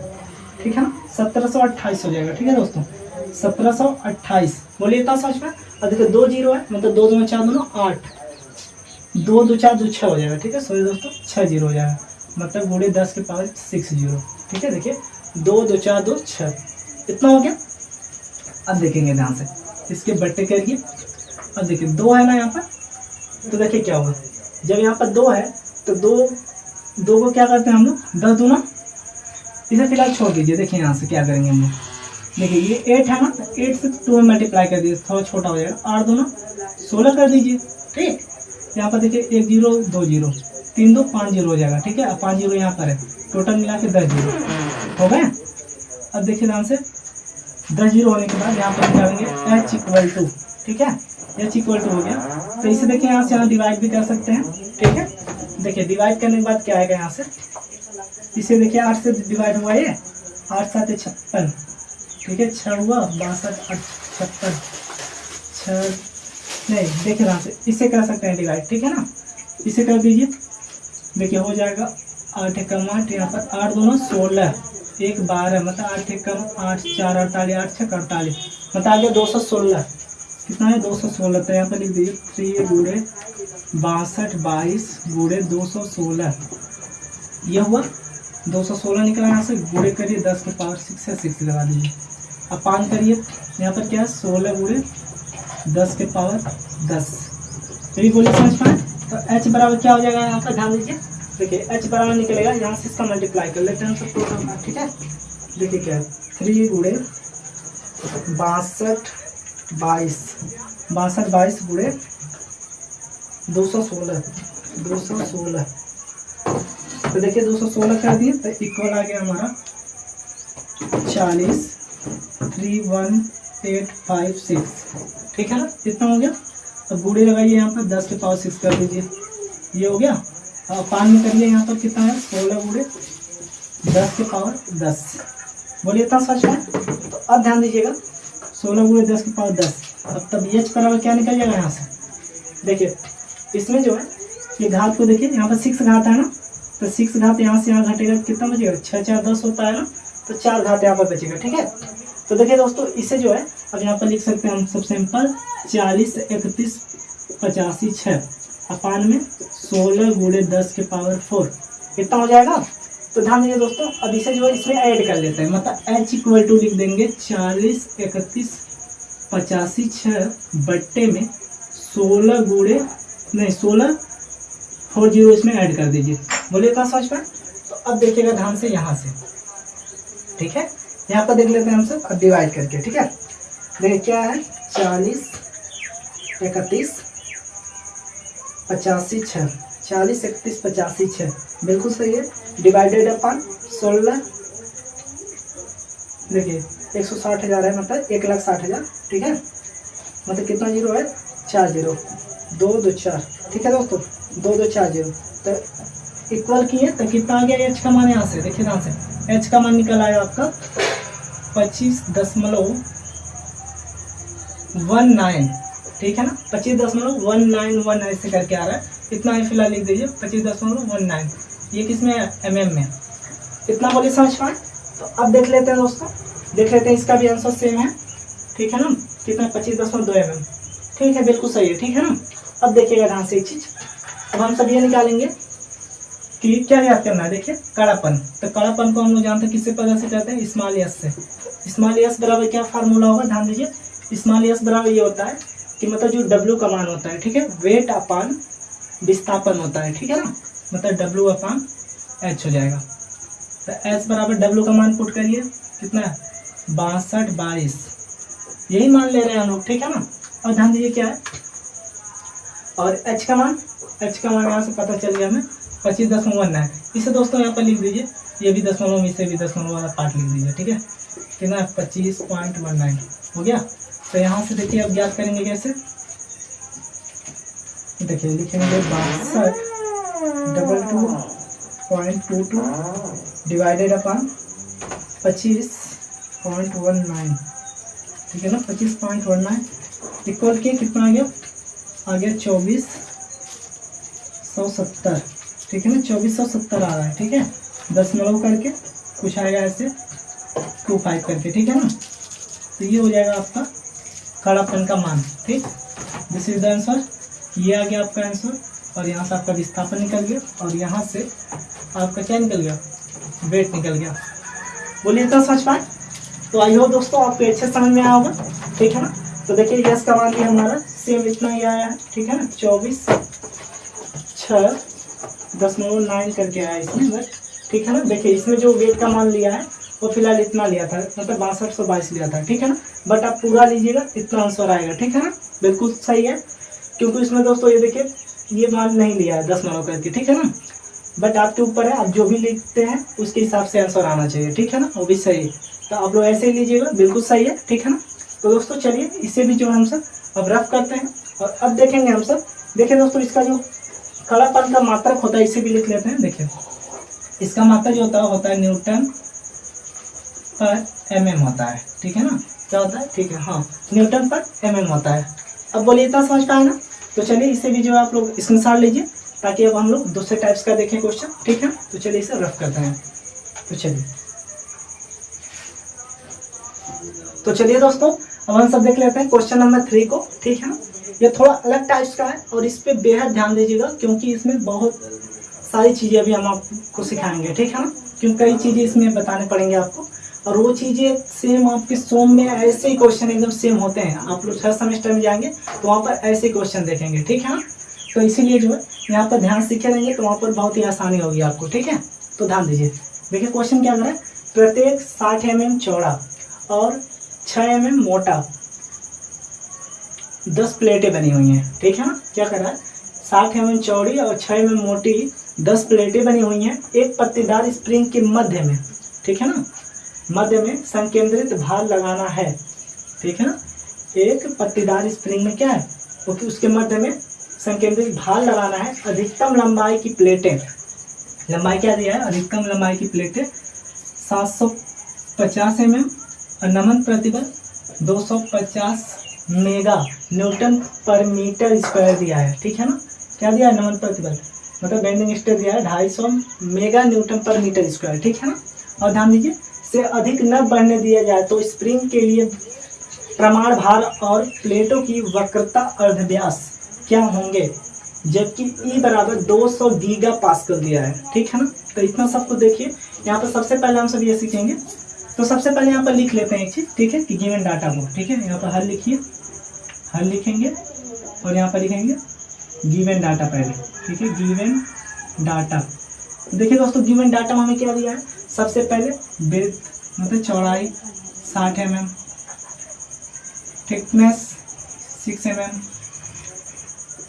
ठीक है ना, 1728 हो जाएगा, ठीक है दोस्तों, 1728। बोलिए इतना समझ में। और देखिए 2 जीरो है, मतलब 2 2 4 दोनों 8, 2 2 4 2 6 हो जाएगा, ठीक है, सॉरी दोस्तों 6 जीरो हो जाएगा, मतलब गुणे 10 के पावर 6 जीरो, ठीक है। देखिए 2 2 4 2 6, इतना हो गया। अब देखेंगे ध्यान से, इसके बट्टे करिए। अब देखिए 2 है ना यहाँ पर, तो देखिए क्या होगा, जब यहाँ पर 2 है तो 2 को क्या करते हैं हम लोग 10 दूना, इसे फिलहाल छोड़ दीजिए। देखिए यहाँ से क्या करेंगे हम लोग, देखिए ये 8 है ना, 8 से 2 में मल्टीप्लाई कर दीजिए, थोड़ा छोटा हो जाएगा, 8 दूना 16 कर दीजिए, ठीक। यहाँ पर देखिए 1 0 2 0 3 2 5 0 हो जाएगा, ठीक है। अब 5 0 यहाँ पर है, टोटल मिला के 10 0 हो गए। अब देखिए ध्यान से 10 0 होने के बाद यहाँ पर निकालेंगे H इक्वल टू, ठीक है, H इक्वल टू हो गया। तो इसे देखिए यहाँ से यहाँ डिवाइड भी कर सकते हैं, ठीक है। देखिए डिवाइड करने के बाद क्या आएगा यहाँ से, इसे देखिए 8 से डिवाइड हुआ ये, 8 7 56, ठीक है, 6 हुआ 62 8 56 6 नहीं, देखिए यहाँ से इसे कर सकते हैं डिवाइड, ठीक है ना। इसे कर दीजिए, देखिए हो जाएगा 8 एकम 8, यहाँ पर 8 दूना 16, 1 12, मतलब 8 एकम 8 4 48, 8 6 48, मतलब आ गया 216। कितना है 216, तो यहाँ पर लिख दीजिए 3 गुणे 62 22 गुणे 216, ये हुआ 216 निकला यहाँ से, गुणे करिए 10 के पावर 6 से 6 लगा दीजिए। अब पान करिए, यहाँ पर क्या है 16 गुणे 10 के पावर 10, यही बोलिए समझ पाए। तो h बराबर क्या हो जाएगा यहाँ पर, ध्यान दीजिए, देखिए h बराबर निकलेगा, यहाँ से इसका मल्टीप्लाई कर लेते हैं हम सब टोटल का, ठीक है। देखिए क्या है 3 गुणे 62 22 गुणे 216, तो देखिए 216 कर दिए, तो इक्वल आ गया हमारा 40 31856, ठीक है ना, इतना हो गया। अब गुणे लगाइए यहाँ पर 10 के पावर 6 कर दीजिए, ये हो गया। अब पान में करिए यहाँ पर कितना है 16 गुणे 10 के पावर 10, बोलिए इतना सच है। तो अब ध्यान दीजिएगा 16 गुणे 10 के पावर 10, अब तब h बराबर क्या निकल जाएगा यहाँ से, देखिए इसमें जो है ये घात को देखिए, यहाँ पर 6 घात है ना, तो 6 घात यहाँ से यहाँ घटेगा, कितना बचेगा 6 4 10 होता है ना, तो 4 घात यहाँ पर बचेगा, ठीक है। तो देखिए दोस्तों इसे जो है अब यहाँ पर लिख सकते हैं हम सब सिंपल 40 31 85 6 अपान में 16 गुणे 10 के पावर 4, इतना हो जाएगा। तो ध्यान दीजिए दोस्तों, अब इसे जो है इसमें ऐड कर लेते हैं, मतलब h इक्वल टू लिख देंगे 40 31 85 6 बट्टे में 16 गुणे नहीं 16 40 इसमें ऐड कर दीजिए, बोलिए इतना समझ पाए। तो अब देखिएगा ध्यान से यहाँ से, ठीक है, यहाँ पर देख लेते हैं हम सब अब डिवाइड करके, ठीक है। देखिए क्या है 40 31 85 6, 40 31 85 6 बिल्कुल सही है, डिवाइडेड अपन 16, देखिए 160,000 है, मतलब 1,60,000, ठीक है, मतलब कितना जीरो है 4 0 2 2 4, ठीक है दोस्तों 2 2 4 0, तो इक्वल किए तो कितना आ गया h का मान, यहाँ से देखिए ध्यान से h का मान निकल आया आपका 25.19, ठीक है ना, 25.191 ऐसे करके आ रहा है, इतना ही फिलहाल लिख दीजिए 25.19, ये किसमें है mm में, इतना बोलिए समझ पाए। तो अब देख लेते हैं दोस्तों, देख लेते हैं इसका भी आंसर सेम है, ठीक है ना, कितना 25.2 mm, ठीक है बिल्कुल सही है, ठीक है ना। अब देखिएगा ध्यान से एक चीज, अब हम सब ये निकालेंगे कि क्या याद करना है, देखिए कड़ापन, तो कड़ापन को हम लोग जानते हैं किससे पता से करते हैं, स्मॉल एस से। स्मॉल एस बराबर क्या फार्मूला होगा, ध्यान दीजिए, स्मॉल एस बराबर ये होता है कि मतलब जो W का मान होता है, ठीक है, वेट अपान विस्थापन होता है, ठीक है ना, मतलब W अपान H हो जाएगा। तो H बराबर W का मान पुट करिए, कितना है 62 22, यही मान ले रहे हैं हम लोग, ठीक है ना। और ध्यान दीजिए क्या है, और H का मान यहाँ से पता चल गया हमें 25.19, इसे दोस्तों यहाँ पर लिख दीजिए, ये भी दशमलव में, इसे भी दशमलव वाला पार्ट लिख दीजिए, ठीक है, कितना 25.19 हो गया। तो यहाँ से देखिए अब ज्ञात करेंगे कैसे, देखिए लिखेंगे 62.22 डिवाइडेड अपॉन 25.19, ठीक है ना, 25.19 इक्वल के कितना आ गया 2470, ठीक है ना, 2470 आ रहा है, ठीक है, दशमलव करके कुछ आएगा ऐसे 25 करके, ठीक है ना। तो ये हो जाएगा आपका कड़ापन का मान, ठीक, दिस इज द आंसर, ये आ गया आपका आंसर। और यहाँ से आपका विस्थापन निकल गया, और यहाँ से आपका क्या निकल गया, वेट निकल गया, बोलिए इतना समझ पाए। तो आई होप दोस्तों आपको अच्छे समझ में आया होगा, ठीक है ना। तो देखिए यस का मान भी हमारा सेम इतना ही आया है, ठीक है ना, 24.6.9 करके आया इसमें बस, ठीक है ना। देखिए इसमें जो वेट का मान लिया है वो फिलहाल इतना लिया था, मतलब 6222 लिया था, ठीक है ना, बट आप पूरा लीजिएगा इतना आंसर आएगा, ठीक है ना, बिल्कुल सही है। क्योंकि इसमें दोस्तों ये देखिए ये मान नहीं लिया है दशमलव करके, ठीक है ना, बट आपके ऊपर है, आप जो भी लिखते हैं उसके हिसाब से आंसर आना चाहिए, ठीक है ना, वो भी सही है। तो आप लोग ऐसे ही लीजिएगा, बिल्कुल सही है, ठीक है ना। तो दोस्तों चलिए इसे भी जो हम सब अब रफ करते हैं, और अब देखेंगे हम सब देखिए दोस्तों, इसका जो कड़ापन का मात्रक होता है इसे भी लिख लेते हैं। देखिए इसका मात्रक जो होता है न्यूटन पर mm होता है, ठीक है ना। क्या होता है, ठीक है, हाँ, न्यूटन पर mm होता है। अब बोलिए इतना समझ पाए ना। तो चलिए इसे भी जो आप लोग स्क्रीनशॉट लीजिए, ताकि अब हम लोग दूसरे टाइप्स का देखें क्वेश्चन, ठीक है। तो चलिए इसे रफ करते हैं। तो चलिए दोस्तों, अब हम सब देख लेते हैं क्वेश्चन नंबर 3 को, ठीक है ना। ये थोड़ा अलग टाइप्स का है और इस पे बेहद ध्यान दीजिएगा, क्योंकि इसमें बहुत सारी चीज़ें अभी हम आपको सिखाएंगे, ठीक है ना। क्योंकि कई चीज़ें इसमें बताने पड़ेंगे आपको, और वो चीज़ें सेम आपके सोम में ऐसे ही क्वेश्चन एकदम सेम होते हैं। आप लोग 3rd सेमेस्टर में जाएंगे तो वहाँ पर ऐसे क्वेश्चन देखेंगे, ठीक है ना। तो इसीलिए जो है यहाँ पर ध्यान सीखे रहेंगे तो वहाँ पर बहुत ही आसानी होगी आपको, ठीक है। तो ध्यान दीजिए। देखिए क्वेश्चन क्या करें, प्रत्येक 60 mm चौड़ा और 6 mm मोटा 10 प्लेटें बनी हुई हैं, ठीक है ना। क्या कर रहा है, 60 mm चौड़ी और 6 mm मोटी 10 प्लेटें बनी हुई हैं एक पत्तीदार स्प्रिंग के मध्य में, ठीक है ना। मध्य में संकेंद्रित भार लगाना है, ठीक है ना। एक पत्तीदार स्प्रिंग में क्या है, क्योंकि उसके मध्य में संकेंद्रित भार लगाना है। अधिकतम लंबाई की प्लेटें, लंबाई क्या दिया है, अधिकतम लंबाई की प्लेटें 750 mm और नमन प्रतिबल 250 मेगा न्यूटन पर मीटर स्क्वायर दिया है, ठीक है ना। क्या दिया है, नमन प्रतिबल मतलब बेंडिंग स्ट्रेस दिया है 250 मेगा न्यूटन पर मीटर स्क्वायर, ठीक है ना। और ध्यान दीजिए, से अधिक न बढ़ने दिया जाए तो स्प्रिंग के लिए प्रमाण भार और प्लेटों की वक्रता अर्धव्यास क्या होंगे, जबकि E बराबर 200 गीगा पास्कल दिया है, ठीक है ना। तो इतना सबको देखिए। यहाँ पर सबसे पहले हम सब ये सीखेंगे। तो सबसे पहले यहाँ पर लिख लेते हैं एक चीज़, ठीक है, कि गिवन डाटा को, ठीक है। यहाँ पर हल लिखिए, हल लिखेंगे और यहाँ पर लिखेंगे गिवन डाटा पहले, ठीक है, गिवन डाटा। देखिए दोस्तों, गिवन डाटा में हमें क्या दिया है, सबसे पहले विड्थ मतलब चौड़ाई 60 mm, थिकनेस 6 mm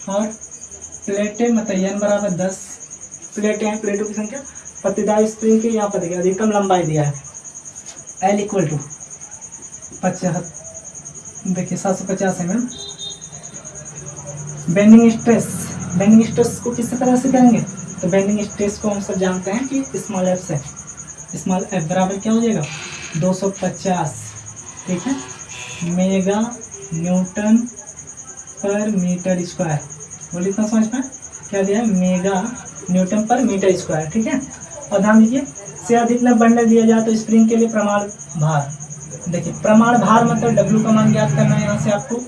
और प्लेटें मतलब n बराबर 10 प्लेटें हैं, प्लेटों की संख्या। पत्तीदार स्प्रिंग के यहाँ पर देखिए अधिकतम लंबाई दिया है L इक्वल टू 50, देखिए 750 mm। Bending stress, bending stress को किस तरह से करेंगे, तो बेंडिंग स्ट्रेस को हम सब जानते हैं कि स्मॉल f से, स्मॉल f बराबर क्या हो जाएगा 250, ठीक है, मेगा न्यूटन पर मीटर स्क्वायर। बोलिए इतना समझ पाए, क्या दिया है, मेगा न्यूटन पर मीटर स्क्वायर, ठीक है। और ध्यान दीजिए, से अधिक न बढ़ने दिया जाए तो स्प्रिंग के लिए प्रमाण भार, देखिए प्रमाण भार मतलब W का मान ज्ञात करना है यहाँ से आपको।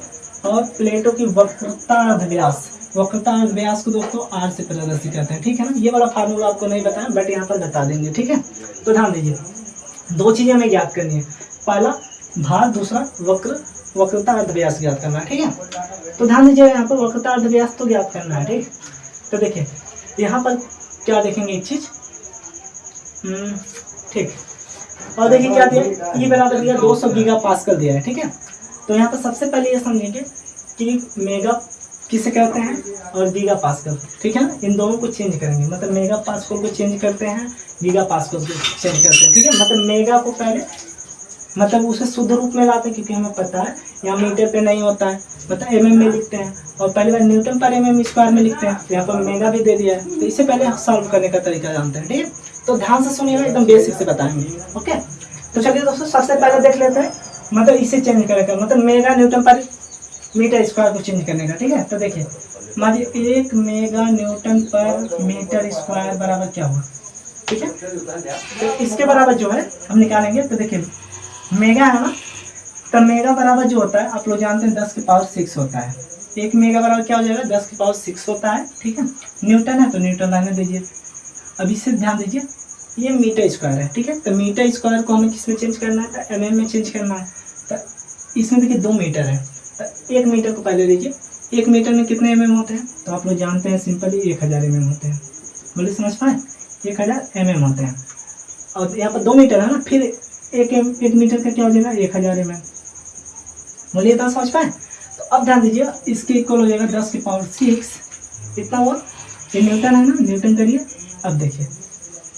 और प्लेटों की वक्रता अर्धव्यास, वक्रता अर्धव्यास को दोस्तों R से प्रदर्शित करते हैं, ठीक है ना। ये वाला फार्मूला आपको नहीं बताया, बट यहाँ पर बता देंगे, ठीक है। तो ध्यान दीजिए, दो चीज़ें हमें ज्ञात करनी है, पहला भार, दूसरा वक्रता अर्धव्यास ज्ञात करना है, ठीक है। तो ध्यान दीजिए, यहाँ पर वक्रता अर्धव्यास तो ज्ञात करना है, ठीक। तो देखिए यहाँ पर क्या देखेंगे एक चीज़, ठीक। और देखिए क्या दिया, E बराबर दिया 200 गीगा पास्कल दिया है, ठीक है। तो यहाँ पर सबसे पहले ये समझेंगे कि मेगा किसे कहते हैं और गीगा पास्कल, ठीक है ना। इन दोनों को चेंज करेंगे, मतलब मेगा पास्कल को चेंज करते हैं, गीगा पास्कल को चेंज करते हैं, ठीक है। मतलब मेगा को पहले मतलब उसे शुद्ध रूप में लाते हैं, क्योंकि हमें पता है यहाँ मीटर पे नहीं होता है, मतलब mm में लिखते हैं, और पहली बार न्यूटन पर mm स्क्वायर में लिखते हैं। यहाँ पर मेगा भी दे दिया है, तो इससे पहले सॉल्व करने का तरीका जानते हैं, ठीक है। तो ध्यान से सुनिएगा, एकदम बेसिक से बताएंगे, ओके। तो चलिए दोस्तों, सबसे पहले देख लेते हैं, मतलब इसे चेंज करेगा, मतलब मेगा न्यूटन पर मीटर स्क्वायर को चेंज करने का, ठीक है। तो देखिए मान लीजिए 1 मेगा न्यूटन पर मीटर स्क्वायर बराबर क्या हुआ, ठीक है। तो इसके बराबर जो है हम निकालेंगे, तो देखिए मेगा है ना, तो मेगा बराबर जो होता है आप लोग जानते हैं 10 की पावर 6 होता है। 1 मेगा बराबर क्या हो जाएगा, 10 की पावर 6 होता है, ठीक है। न्यूटन है तो न्यूटन रहने दीजिए। अब इससे ध्यान दीजिए, ये मीटर स्क्वायर है, ठीक है। तो मीटर स्क्वायर को हमें किस में चेंज करना है, तो mm में चेंज करना है। तो इसमें देखिए 2 मीटर है, तो 1 मीटर को पहले देखिए, 1 मीटर में कितने mm होते हैं, तो आप लोग जानते हैं सिंपली 1000 mm होते हैं। बोलिए समझ पाए, 1000 mm होते हैं। और यहाँ पर 2 मीटर है ना, फिर एक मीटर का क्या हो जाएगा 1000 mm। बोलिए इतना समझ पाए। तो अब ध्यान दीजिए, इसके इक्वल हो जाएगा 10 की पावर 6, इतना हुआ। ये न्यूटन है ना, न्यूटन करिए। अब देखिए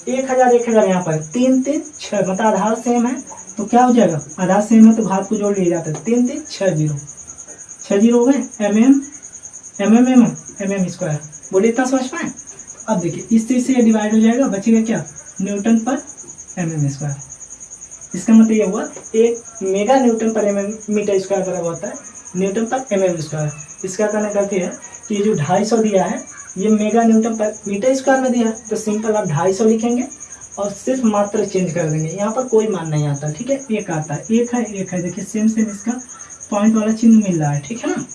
1000 यहाँ पर 3 3 6, मतलब आधार सेम है तो क्या हो जाएगा, आधार सेम है तो घात को जोड़ लिया जाता है, 3 3 6 0 हो गए। mm mm²। बोलिए इतना समझ पाए। अब देखिए इस चीज से ये डिवाइड हो जाएगा, बचेगा क्या, न्यूटन पर mm²। इसका मतलब ये हुआ 1 मेगा न्यूटन पर मीटर स्क्वायर बराबर होता है न्यूटन पर mm²। इसका कहने का है कि ये जो 250 दिया है ये मेगा न्यूटन पर मीटर स्क्वायर में दिया है, तो सिंपल आप 250 लिखेंगे और सिर्फ मात्रा चेंज कर देंगे। यहाँ पर कोई मान नहीं आता, ठीक है, एक आता है, एक है। देखिए सेम इसका पॉइंट वाला चिन्ह मिल रहा है, ठीक है ना,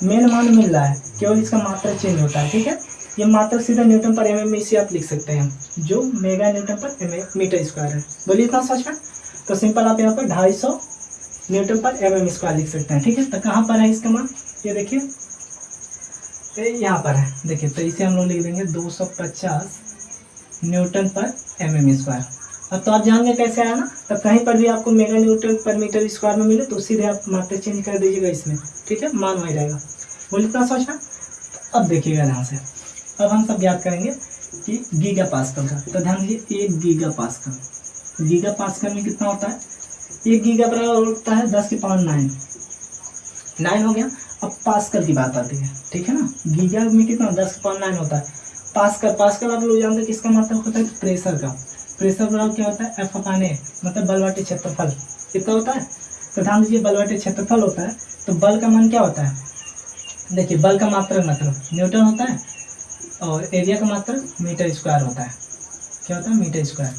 मेन मान मिल रहा है, केवल इसका मात्रा चेंज होता है, ठीक है। ये मात्रा सीधा न्यूटन पर mm में इसे आप लिख सकते हैं, जो मेगा न्यूटन पर मीटर स्क्वायर है। बोलिए इतना समझ में। तो सिंपल आप यहाँ पर 250 न्यूटन पर mm² लिख सकते हैं, ठीक है। तो कहाँ पर है इसका मान, ये देखिए यहाँ पर है, देखिए। तो इसे हम लोग लिख देंगे 250 न्यूटन पर mm²। अब तो आप जान गए कैसे आया ना। तब कहीं पर भी आपको मेगा न्यूटन पर मीटर स्क्वायर में मिले तो सीधे आप मात्रा चेंज कर दीजिएगा इसमें, ठीक है, मान वही रहेगा। बोलिए इतना समझ में। अब देखिएगा यहाँ से, अब हम सब याद करेंगे कि गीगा पास्कल का। तो ध्यान दीजिए 1 गीगा पास्कल, गीगा पास्कल में कितना होता है, 1 गीगा बराबर होता है 10 की पावर 9 हो गया। अब पास्कल की बात आती है, ठीक है ना। गीगा में कितना 10 की पावर 9 होता है। पास्कल आप लोग जानते हैं किसका मतलब होता है, प्रेशर का। प्रेशर बराबर क्या होता है, F/A, मतलब बल बटे क्षेत्रफल कितना होता है। तो ध्यान दीजिए बल बटे क्षेत्रफल होता है, तो बल का मान क्या होता है, देखिए बल का मात्रक मतलब न्यूटन होता है और एरिया का मात्रक मीटर स्क्वायर होता है। क्या होता है, मीटर स्क्वायर।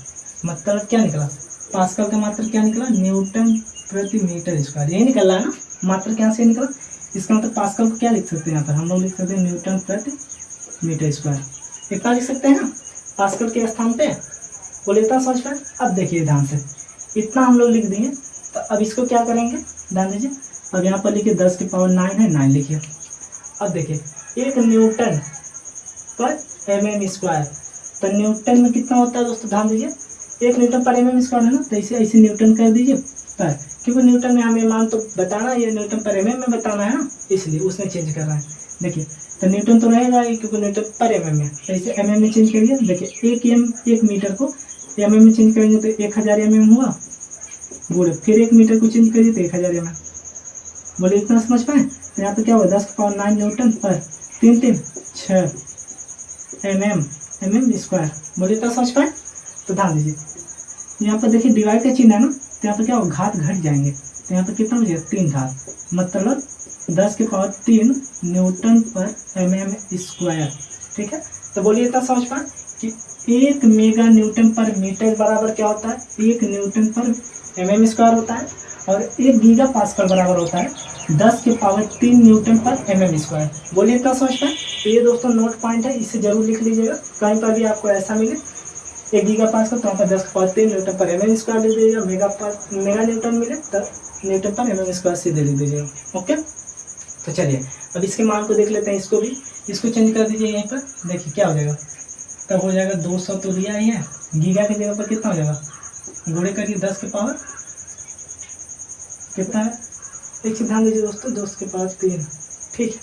मतलब क्या निकला, पास्कल का मात्रक क्या निकला, न्यूटन प्रति मीटर स्क्वायर, यही निकल रहा है ना, मात्रक यहाँ से निकला। इसका मतलब पास्कल को क्या लिख सकते हैं यहाँ पर, हम लोग लिख सकते हैं न्यूटन प्रति मीटर स्क्वायर, इतना लिख सकते हैं ना पास्कल के स्थान पे। बोले इतना समझ पाए। अब देखिए ध्यान से, इतना हम लोग लिख दिए। तो अब इसको क्या करेंगे, ध्यान दीजिए। अब यहाँ पर लिखिए 10 की पावर 9 है, 9 लिखिए। अब देखिए 1 न्यूटन पर mm²। तो न्यूटन में कितना होता है दोस्तों, ध्यान दीजिए 1 न्यूटन पर mm² है ना, तो इसे ऐसे न्यूटन कर दीजिए पर, क्योंकि न्यूटन में हमें मान तो बताना, ये न्यूटन पर mm में बताना है ना, इसलिए उसने चेंज कर रहा है। देखिए तो न्यूटन तो रहेगा ही, क्योंकि न्यूटन पर mm है, तो इसे mm में चेंज करिए। देखिए 1 मीटर को mm में चेंज करेंगे तो 1000 mm हुआ, गुणे फिर 1 मीटर को चेंज करिए तो 1000 mm। बोलिए इतना समझ पाए। तो यहाँ पे क्या हुआ, 10 की पावर 9 न्यूटन पर 3 3 6 mm²। बोलिए इतना समझ पाए। तो ध्यान दीजिए यहाँ पर देखिए डिवाइड का चिन्ह है ना, तो यहाँ पर क्या हो, घात घट जाएंगे। तो यहाँ पर कितना हो जाएगा, 3 घात, मतलब 10 की पावर 3 न्यूटन पर mm², ठीक है। तो बोलिए इतना समझ पाए कि 1 मेगा न्यूटन पर मीटर बराबर क्या होता है, 1 न्यूटन पर mm² होता है, और 1 गीगा पास्कल बराबर होता है 10 की पावर 3 न्यूटन पर mm²। बोलिए इतना समझ पाए। तो ये दोस्तों नोट पॉइंट है, इसे जरूर लिख लीजिएगा। कहीं पर भी आपको ऐसा मिले 1 गीगा पास्कल तो वहाँ पर 10 की पावर 3 न्यूटन पर mm² लिख दीजिएगा, मेगा न्यूटन मिले तो न्यूटन पर mm² सीधे लिख दीजिएगा, ओके। तो चलिए अब इसके मान को देख लेते हैं, इसको चेंज कर दीजिए यहीं पर। देखिए क्या हो जाएगा, तब हो जाएगा 200 तो दिया ही है, गीगा की जगह पर कितना हो जाएगा, गुणे करिए 10 की पावर कितना है, एक ध्यान दीजिए दोस्तों, 10 की पावर 3, ठीक है,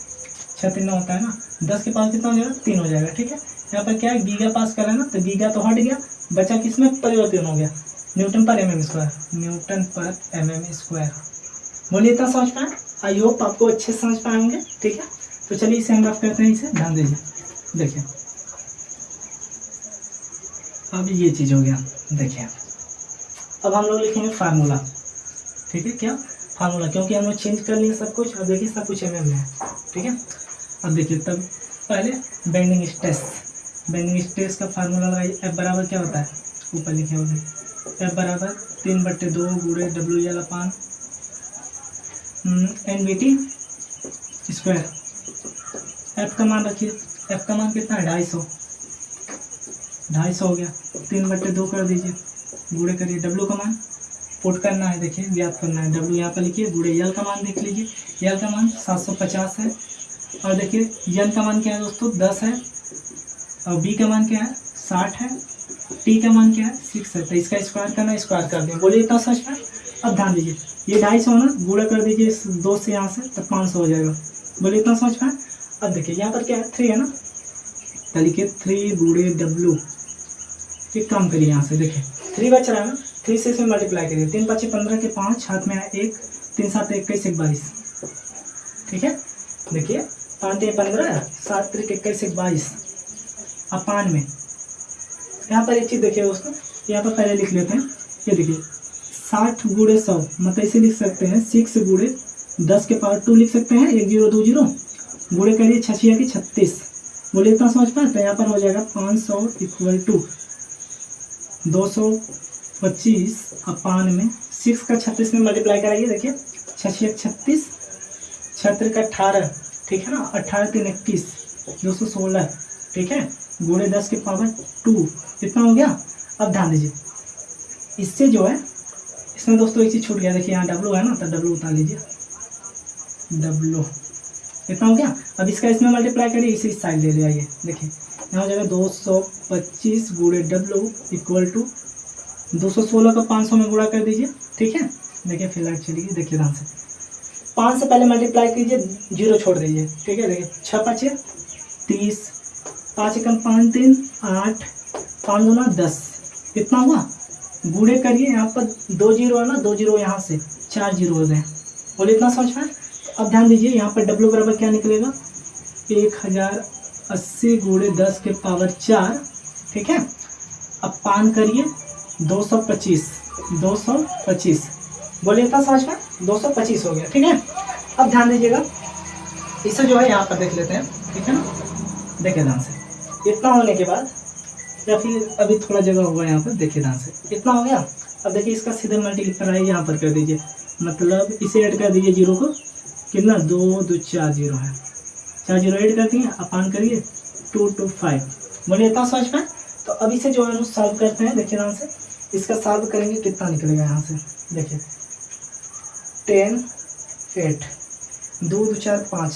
6 3 होता है ना, 10 की पावर कितना हो जाएगा, 3 हो जाएगा, ठीक है। यहाँ पर क्या है, गीगा पास्कल है ना, तो गीगा तो हट गया, बचा किसमें परिवर्तन हो गया, न्यूटन पर mm², न्यूटन पर mm²। बोलिए इतना समझ पाए। आई होप आपको अच्छे से समझ पाए होंगे, ठीक है। तो चलिए इसे हम रफ करते हैं, इसे ध्यान दीजिए। देखिए अब ये चीज हो गया। देखिए अब हम लोग लिखेंगे फार्मूला, ठीक है, क्या फार्मूला, क्योंकि हम लोग चेंज कर लिए सब कुछ। अब देखिए सब कुछ mm में है, ठीक है। अब देखिए तब पहले बेंडिंग स्ट्रेस का फार्मूला लगाइए। F बराबर क्या होता है, ऊपर लिखे होंगे, F बराबर 3/2 गुणे WL/NVT²। F का मान रखिए, F का मान कितना है, 250 हो गया, 3/2 कर दीजिए, गुणे करिए W का मान पुट करना है, देखिए ज्ञात करना है, W यहाँ पर लिखिए, गुणे L का मान देख लीजिए, L का मान 750 है, और देखिए N का मान क्या है दोस्तों, 10 है, और B का मान क्या है, 60 है, T का मान क्या है, 6 है। तो इसका स्क्वायर करना, स्क्वायर कर दें। बोलिए इतना समझ में। अब ध्यान दीजिए ये 250 ना, गुणा कर दीजिए इस 2 से यहाँ से, तो 500 हो जाएगा। बोलिए इतना समझ में। अब देखिए यहाँ पर क्या है, 3 है ना, तो लिखिए 3 गुणे W, एक काम करिए यहाँ से, देखिए 3 बच रहा है ना, 3 से इसे मल्टीप्लाई करिए, 3 5 15 के 5 हाथ में आए 1, 3 7 21 22, ठीक है। देखिए 5 3 15, 7 3 21 22 अपान में। यहाँ पर एक चीज़ देखिए दोस्तों, यहाँ पर पहले लिख लेते हैं। ये देखिए 60 गुणे 100, मतलब इसे लिख सकते हैं 6 गुणे 10 के पावर 2 लिख सकते हैं, 1 0 2 0 गुणे करिए 6 6 की 36। बोले इतना समझ पाए, तो यहाँ पर हो जाएगा 500 इक्वल टू 225 अपान में 6 का 36 में मल्टीप्लाई कराइए। देखिए 6 6 36, 6 का 18, ठीक है ना, 18 3 21 216, ठीक है, गुणे 10 के पावर 2, इतना हो गया। अब ध्यान दीजिए, इससे जो है इसमें दोस्तों एक चीज़ छूट गया। देखिए यहाँ डब्लू है ना, तो डब्लू उतार लीजिए, डब्लू इतना हो गया। अब इसका इसमें मल्टीप्लाई करिए, इसी साइड ले ले आइए। देखिए यहाँ हो जाएगा 225 गुणे डब्लू इक्वल टू 216 का 500 में गुणा कर दीजिए, ठीक है। देखिए फिलहाल चलिए, देखिए ध्यान से 5 से पहले मल्टीप्लाई कीजिए, 0 छोड़ दीजिए, ठीक है। देखिए 6 5 30, 5 1 5 3 8, 5 2 10, इतना हुआ। गुणे करिए, यहाँ पर 2 0 है ना, 2 0 यहाँ से 4 0 हो गए। बोले इतना समझ पाए। अब ध्यान दीजिए, यहाँ पर डब्ल्यू बराबर क्या निकलेगा, 1080 गुणे 10 के पावर 4, ठीक है। अब पान करिए 225, 225, बोले इतना समझ पाए, 225 हो गया, ठीक है। अब ध्यान दीजिएगा, इसे जो है यहाँ पर देख लेते हैं, ठीक है ना। देखिए ध्यान से, इतना होने के बाद, या फिर अभी थोड़ा जगह होगा यहाँ पर, देखिए ध्यान से, इतना हो गया। अब देखिए इसका सीधे मल्टीप्लाई यहाँ पर कर दीजिए, मतलब इसे ऐड कर दीजिए 0 को, कितना 2 2 4 0 है, 4 0 ऐड कर दिए, अपान करिए 2 2 5। बोलिए इतना समझ पाए। तो अब इसे जो है हम सॉल्व करते हैं। देखिए ध्यान से, इसका सॉल्व करेंगे, कितना निकलेगा यहाँ से। देखिए 10 8, 2 2 4 5,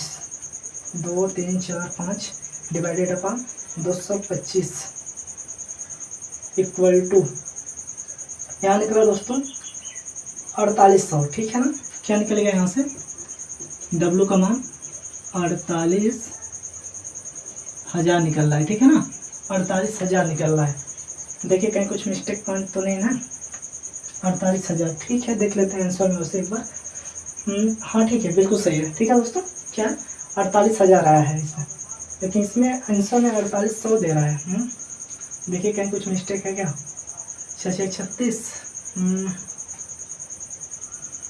2 3 4 5 डिवाइडेड अपॉन 225 इक्वल टू, यहाँ निकला दोस्तों 4800, ठीक है ना। क्या निकलेगा यहाँ से, डब्लू का मान 48,000 निकल रहा है, ठीक है ना, 48,000 निकल रहा है। देखिए कहीं कुछ मिस्टेक पॉइंट तो नहीं ना, 48,000, ठीक है। देख लेते हैं आंसर में उसे एक बार। हाँ ठीक है, बिल्कुल सही है, ठीक है दोस्तों। क्या 48,000 आया है इसमें, लेकिन इसमें आंसर में 4800 दे रहा है। देखिए कहीं कुछ मिस्टेक है क्या, 6 36,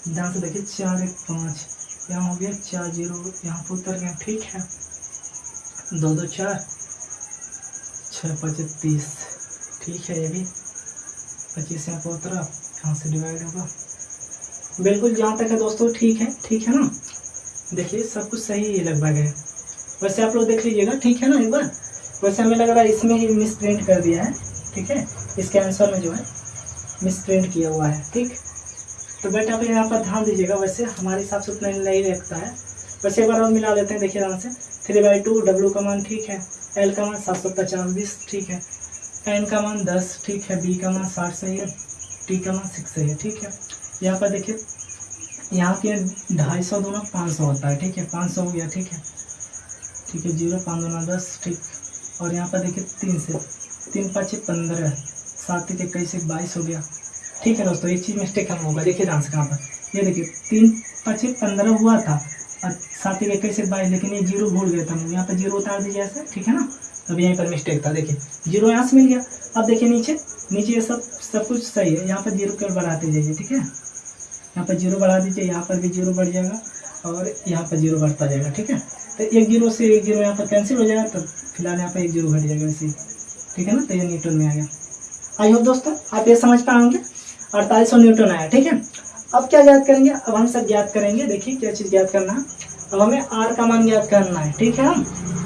ध्यान से देखिए 4 1 5, यहाँ हो गया 4 0, यहाँ पर उतर गया, ठीक है। 2 2 4, 6 5 30, ठीक है। ये भी 25 यहाँ पर उतरा, यहाँ से डिवाइड होगा। बिल्कुल जहाँ तक है दोस्तों ठीक है ना। देखिए सब कुछ सही है लगभग है। वैसे आप लोग देख लीजिएगा, ठीक है ना एक बार। वैसे हमें लग रहा है इसमें ही मिस प्रिंट कर दिया है, ठीक है। इसके आंसर में जो है मिस प्रिंट किया हुआ है, ठीक। तो बेटा आप यहाँ पर ध्यान दीजिएगा, वैसे हमारे हिसाब से उतना नहीं लगता है। वैसे एक बार और मिला लेते हैं, देखिए ध्यान से। 3/2 डब्ल्यू का मान, ठीक है। एल का मान 750, ठीक है। एन का मान 10, ठीक है। बी का मान 60 सही है। टी का मान 6 सही है, ठीक है। यहाँ पर देखिए, यहाँ के 250 दूना 500 होता है, ठीक है। 500 हो गया, ठीक है। 0 5 दूना 10, ठीक। और यहाँ पर देखिए 3 से 3 5 15, 7 1 21 22 हो गया, ठीक है दोस्तों। एक चीज़ मिस्टेक हम होगा, देखिए ध्यान से कहाँ पर, ये देखिए 3 5 15 हुआ था और 7 1 21 22, लेकिन ये 0 भूल गया था। यहाँ पर 0 उतार दीजिए ऐसे, ठीक है ना। अब यहीं पर मिस्टेक था, देखिए 0 यहाँ से मिल गया। अब देखिए नीचे ये सब कुछ सही है। यहाँ पर 0 केवल बढ़ाते जाइए, ठीक है। यहाँ पर 0 बढ़ा दीजिए, यहाँ पर भी 0 बढ़ जाएगा और यहाँ पर 0 बढ़ता जाएगा, ठीक है। तो 1 0 से 1 0 यहाँ पर कैंसिल हो जाएगा, तो फिलहाल यहाँ पर 1 0 घट जाएगा वैसे ही, ठीक है ना। तो ये न्यूटन में आ गया। आई होप दोस्तों आप ये समझ पाएंगे। 4800 न्यूटन आया, ठीक है। अब क्या ज्ञात करेंगे, अब हम सब ज्ञात करेंगे। देखिए क्या चीज़ ज्ञात करना है, अब हमें आर का मान ज्ञात करना है, ठीक है ना,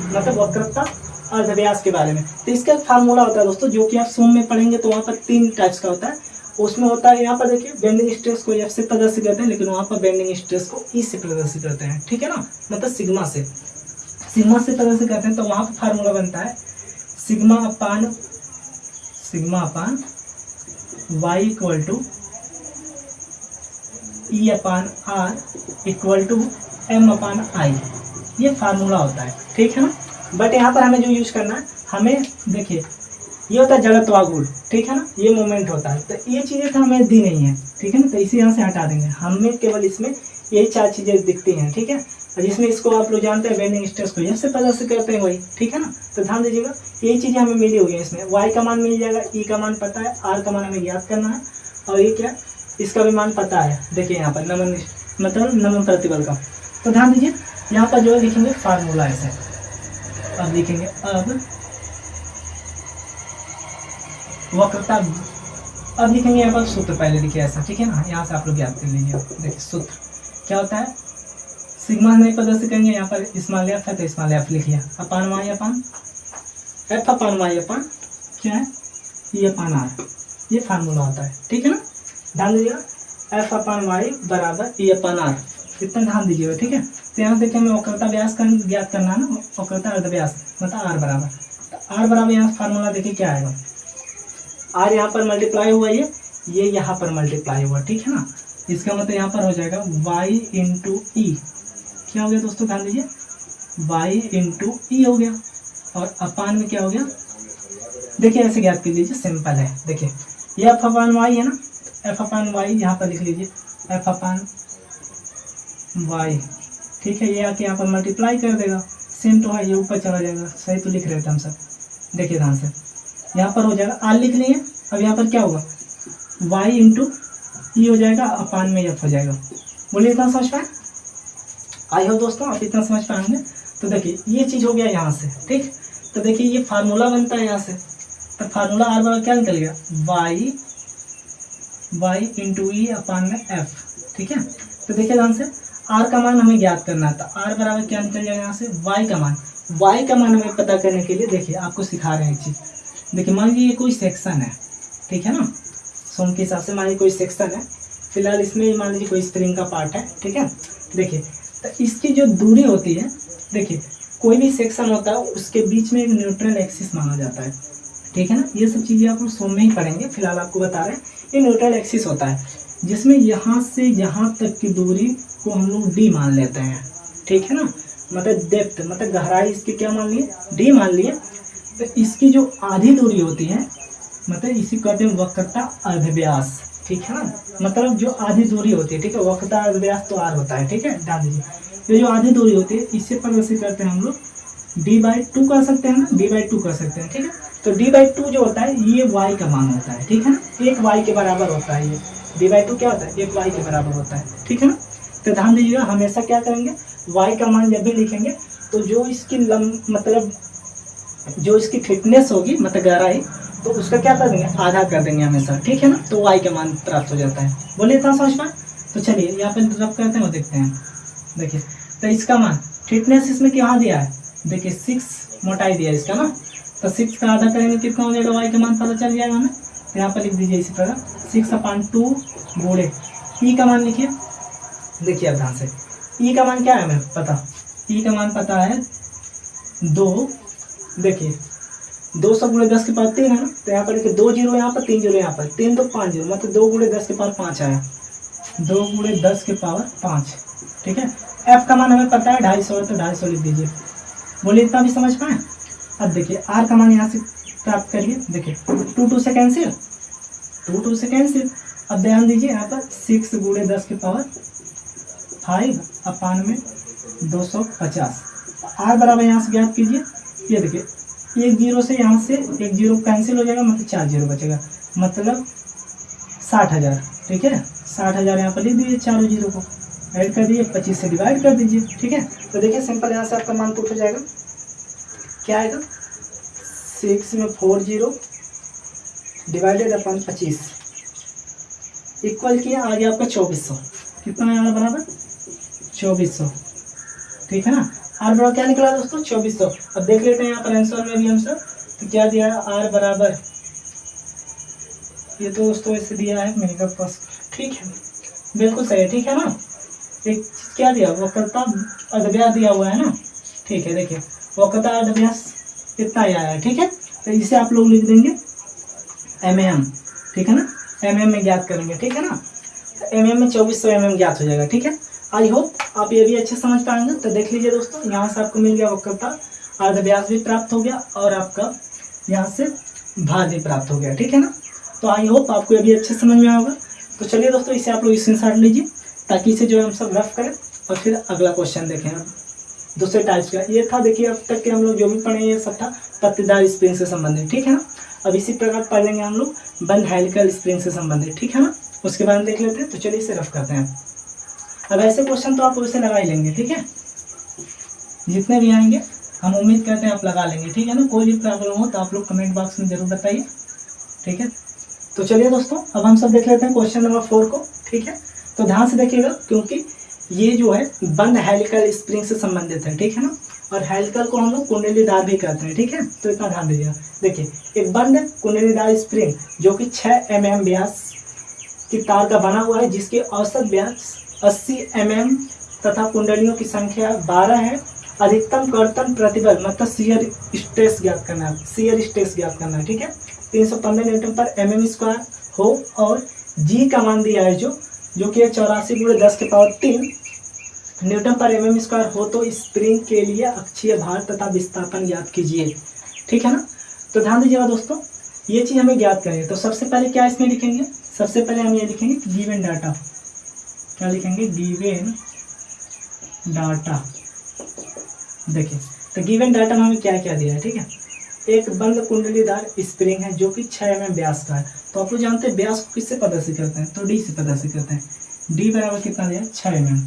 मतलब वक्रता अर्धव्यास के बारे में। तो इसका एक फार्मूला होता है दोस्तों, जो कि आप सोम में पढ़ेंगे, तो वहाँ पर 3 टाइप्स का होता है। उसमें होता है, यहाँ पर देखिए बेंडिंग स्ट्रेस को एफ से प्रदर्शित करते हैं, लेकिन वहाँ पर बेंडिंग स्ट्रेस को ई से प्रदर्शित करते हैं, ठीक है ना, मतलब सिग्मा से प्रदर्शित करते हैं। तो वहाँ पर फार्मूला बनता है sigma upon Y equal to E upon R equal to M upon I. ये फार्मूला होता है, ठीक है ना। बट यहाँ पर हमें जो यूज करना है, हमें देखिए ये होता है जड़त्वागुण, ठीक है ना, ये मोमेंट होता है। तो ये चीज़ें तो हमें दी नहीं है, ठीक है ना, तो इसे यहाँ से हटा देंगे। हमें केवल इसमें यही 4 चीज़ें दिखती हैं, ठीक है। और जिसमें इसको आप लोग जानते हैं बेंडिंग स्ट्रेस को एफ से पता से करते हैं वही, ठीक है ना। तो ध्यान दीजिएगा यही चीज़ें हमें मिली हुई है इसमें, वाई का मान मिल जाएगा, ई का मान पता है, आर का मान हमें याद करना है, और ये क्या इसका भी मान पता है। देखिए यहाँ पर नमन मतलब नमन प्रतिबल का। तो ध्यान दीजिए यहाँ पर जो है लिखेंगे फार्मूला ऐसे, अब लिखेंगे अब वक्रता, अब लिखेंगे यहाँ पर सूत्र पहले लिखिए ऐसा, ठीक है ना। यहाँ से आप लोग याद कर लीजिए। देखिए सूत्र क्या होता है, सिग्मा नहीं पता से करेंगे, यहाँ पर स्मॉल एफ है तो स्मॉल एफ लिखिए, upon y upon F upon y अपान क्या है ये अपान आर, ये फार्मूला होता है, ठीक है ना। ध्यान दीजिएगा एफ अपान वाई बराबर ई अपान आर, इतना ध्यान दीजिएगा, ठीक है। तो यहाँ देखिए हमें वक्रता व्यास का ज्ञात करना है ना, वक्रता अर्धव्यास मतलब आर बराबर, तो आर बराबर यहाँ फार्मूला देखिए क्या आएगा, आर यहाँ पर मल्टीप्लाई हुआ ये यहाँ पर मल्टीप्लाई हुआ, ठीक है ना। इसका मतलब यहाँ पर हो जाएगा y इंटू ई, क्या हो गया दोस्तों ध्यान दीजिए y इंटू ई हो गया, और अपान में क्या हो गया, देखिए ऐसे ज्ञात कर लीजिए, सिंपल है। देखिए ये एफ अपान वाई है ना, एफ अपान वाई यहाँ पर लिख लीजिए एफ अपान वाई, ठीक है। ये आके यहाँ पर मल्टीप्लाई कर देगा, सेम तो है, ये ऊपर चला जाएगा, सही तो लिख रहे थे हम सब। देखिए ध्यान से यहाँ पर हो जाएगा आर लिख लिए, अब यहाँ पर क्या होगा y इंटू ई हो जाएगा, अपान में एफ हो जाएगा। बोलिए इतना समझ पाए, आई हो दोस्तों आप इतना समझ पाएंगे। तो देखिए ये चीज़ हो गया यहाँ से, ठीक। तो देखिए ये फार्मूला बनता है यहाँ से, तो फार्मूला आर बराबर क्या निकल गया y इंटू ई अपान में एफ, ठीक है। तो देखिए ध्यान से आर का मान हमें ज्ञात करना था, आर बराबर क्या निकल जाएगा यहाँ से y का मान हमें पता करने के लिए देखिए आपको सिखा रहे हैं एक चीज़। देखिए मान लीजिए ये कोई सेक्शन है, ठीक है ना, सोम के हिसाब से मान लीजिए कोई सेक्शन है, फिलहाल इसमें मान लीजिए कोई स्प्रिंग का पार्ट है, ठीक है। देखिए तो इसकी जो दूरी होती है, देखिए कोई भी सेक्शन होता है उसके बीच में एक न्यूट्रल एक्सिस माना जाता है, ठीक है ना। ये सब चीज़ें आप सोम में ही पढ़ेंगे, फिलहाल आपको बता रहे हैं ये न्यूट्रल एक्सिस होता है, जिसमें यहाँ से यहाँ तक की दूरी को हम लोग डी मान लेते हैं, ठीक है ना। मतलब डेप्थ मतलब गहराई इसकी क्या मान लिए डी मान लिए, तो इसकी जो आधी दूरी होती है मतलब इसी कहते हैं वक्रता अर्धव्यास, ठीक है ना। मतलब जो आधी दूरी होती है, ठीक है, वक्रता अर्धव्यास तो आर होता है, ठीक है। ध्यान दीजिए ये जो आधी दूरी होती है इससे प्रदर्शित करते हैं हम लोग d/2 कर सकते हैं ना, d/2 कर सकते हैं, ठीक है। तो d/2 जो होता है ये y का मान होता है, ठीक है ना, एक y के बराबर होता है, ये d/2 क्या होता है एक y के बराबर होता है, ठीक है ना। तो ध्यान दीजिएगा हमेशा क्या करेंगे y का मान जब भी लिखेंगे तो जो इसकी मतलब जो इसकी थिकनेस होगी मतलब गहराई, तो उसका क्या कर देंगे आधा कर देंगे हमेशा, ठीक है ना। तो y का मान प्राप्त हो जाता है। बोलिए इतना समझ पाए। तो चलिए यहाँ पे रब करते हैं और देखते हैं। देखिए तो इसका मान थिकनेस इसमें क्या दिया है, देखिए 6 मोटाई दिया है इसका ना, तो 6 का आधा करेंगे कितना हो जाएगा y का मान पता चल जाएगा हमें। तो यहाँ पर लिख दीजिए इसी प्रकार 6/2 गुणे ई का मान लिखिए। देखिए अब ध्यान से ई का मान क्या है हमें पता, ई का मान पता है 2, देखिए 200 गुणे 10 के पावर 3 है ना, तो यहाँ पर देखिए 2 जीरो यहाँ पर 3 जीरो यहाँ पर 3 तो 5 जीरो मतलब 2 गुणे 10 के पावर 5 आया, 2 गुणे 10 के पावर 5, ठीक है। एफ का मान हमें पता है 250 तो 250 लिख दीजिए। बोलिए इतना भी समझ पाए। अब देखिए आर का मान यहाँ से प्राप्त करिए, देखिए 2 से कैंसिल, 2 से कैंसिल। अब ध्यान दीजिए यहाँ पर 6 गुणे 10 के पावर 5 अपान में 250, आर बराबर यहाँ से ज्ञात कीजिए। ये देखिए एक जीरो से यहाँ से एक जीरो कैंसिल हो जाएगा मतलब 4 जीरो बचेगा मतलब 60,000, ठीक है। 60,000 यहाँ पर लिख दीजिए, चारों जीरो को ऐड कर दीजिए, 25 से डिवाइड कर दीजिए, ठीक है। तो देखिए सिंपल यहाँ से आपका मान पुट हो जाएगा, क्या आएगा 6 में 4 जीरो डिवाइडेड अपन 25 इक्वल किया आ गया आपका 2400। कितना है बराबर 2400, ठीक है ना। आर बराबर क्या निकला दोस्तों 2400। अब देख लेते हैं यहाँ पर आंसर में भी हम सब, तो क्या दिया है आर बराबर, ये तो दोस्तों ऐसे दिया है मेरे पास, ठीक है बिल्कुल सही है, ठीक है ना। एक क्या दिया वक्रता अर्धव्यास दिया हुआ है ना, ठीक है। देखिए वक्रता अर्धव्यास इतना ही आया है, ठीक है। तो इसे आप लोग लिख देंगे mm, ठीक है ना, mm में ज्ञात करेंगे, ठीक है ना। तो mm में 2400 mm ज्ञात हो जाएगा, ठीक है। आई होप आप ये भी अच्छे समझ पाएंगे। तो देख लीजिए दोस्तों यहाँ से आपको मिल गया वक्रता अर्धव्यास भी प्राप्त हो गया और आपका यहाँ से भार भी प्राप्त हो गया, ठीक है ना। तो आई होप आपको ये भी अच्छे समझ में आएगा। तो चलिए दोस्तों इसे आप लोग स्क्रीनशॉट लीजिए ताकि इसे जो हम सब रफ करें और फिर अगला क्वेश्चन देखें अब दूसरे टाइप्स का। ये था देखिए अब तक के हम लोग जो भी पढ़े ये सब था पत्तेदार स्प्रिंग से संबंधित, ठीक है ना। अब इसी प्रकार पढ़ लेंगे हम लोग बंद हेलिकल स्प्रिंग से संबंधित, ठीक है ना। उसके बारे में देख लेते हैं। तो चलिए इसे रफ करते हैं। अब ऐसे क्वेश्चन तो आप वैसे लगा ही लेंगे, ठीक है, जितने भी आएंगे हम उम्मीद करते हैं आप लगा लेंगे, ठीक है ना। कोई भी प्रॉब्लम हो तो आप लोग कमेंट बॉक्स में जरूर बताइए, ठीक है। तो चलिए दोस्तों अब हम सब देख लेते हैं क्वेश्चन नंबर 4 को, ठीक है। तो ध्यान से देखिएगा क्योंकि ये जो है बंद हेलिकल स्प्रिंग से संबंधित है, ठीक है ना। और हेलिकल को हम लोग कुंडलीदार भी कहते हैं, ठीक है। तो इतना ध्यान दीजिएगा। देखिए एक बंद कुंडलीदार स्प्रिंग जो कि 6 mm व्यास की तार का बना हुआ है, जिसकी औसत व्यास 80 mm तथा कुंडलियों की संख्या 12 है। अधिकतम कर्तन प्रतिबल मतलब शियर स्ट्रेस ज्ञात करना है, शियर स्ट्रेस ज्ञात करना है, ठीक है। 315 न्यूटन पर mm स्क्वायर हो और जी का मान दिया है जो कि 84 × 10⁻³ न्यूटन पर mm स्क्वायर हो तो स्प्रिंग के लिए अक्षीय भार तथा विस्थापन ज्ञात कीजिए, ठीक है ना। तो ध्यान दीजिएगा दोस्तों, ये चीज़ हमें ज्ञात करें तो सबसे पहले क्या इसमें लिखेंगे, सबसे पहले हम ये लिखेंगे गिवन डाटा। क्या लिखेंगे, गिवन डाटा। देखिए तो गिवन डाटा में हमें क्या क्या दिया है, ठीक है। एक बंद कुंडलीदार स्प्रिंग है जो कि 6 mm व्यास का है। तो आप लोग जानते हैं व्यास को किससे प्रदर्शित करते हैं, तो डी से प्रदर्शित करते हैं। डी बराबर कितना दिया, 6 mm,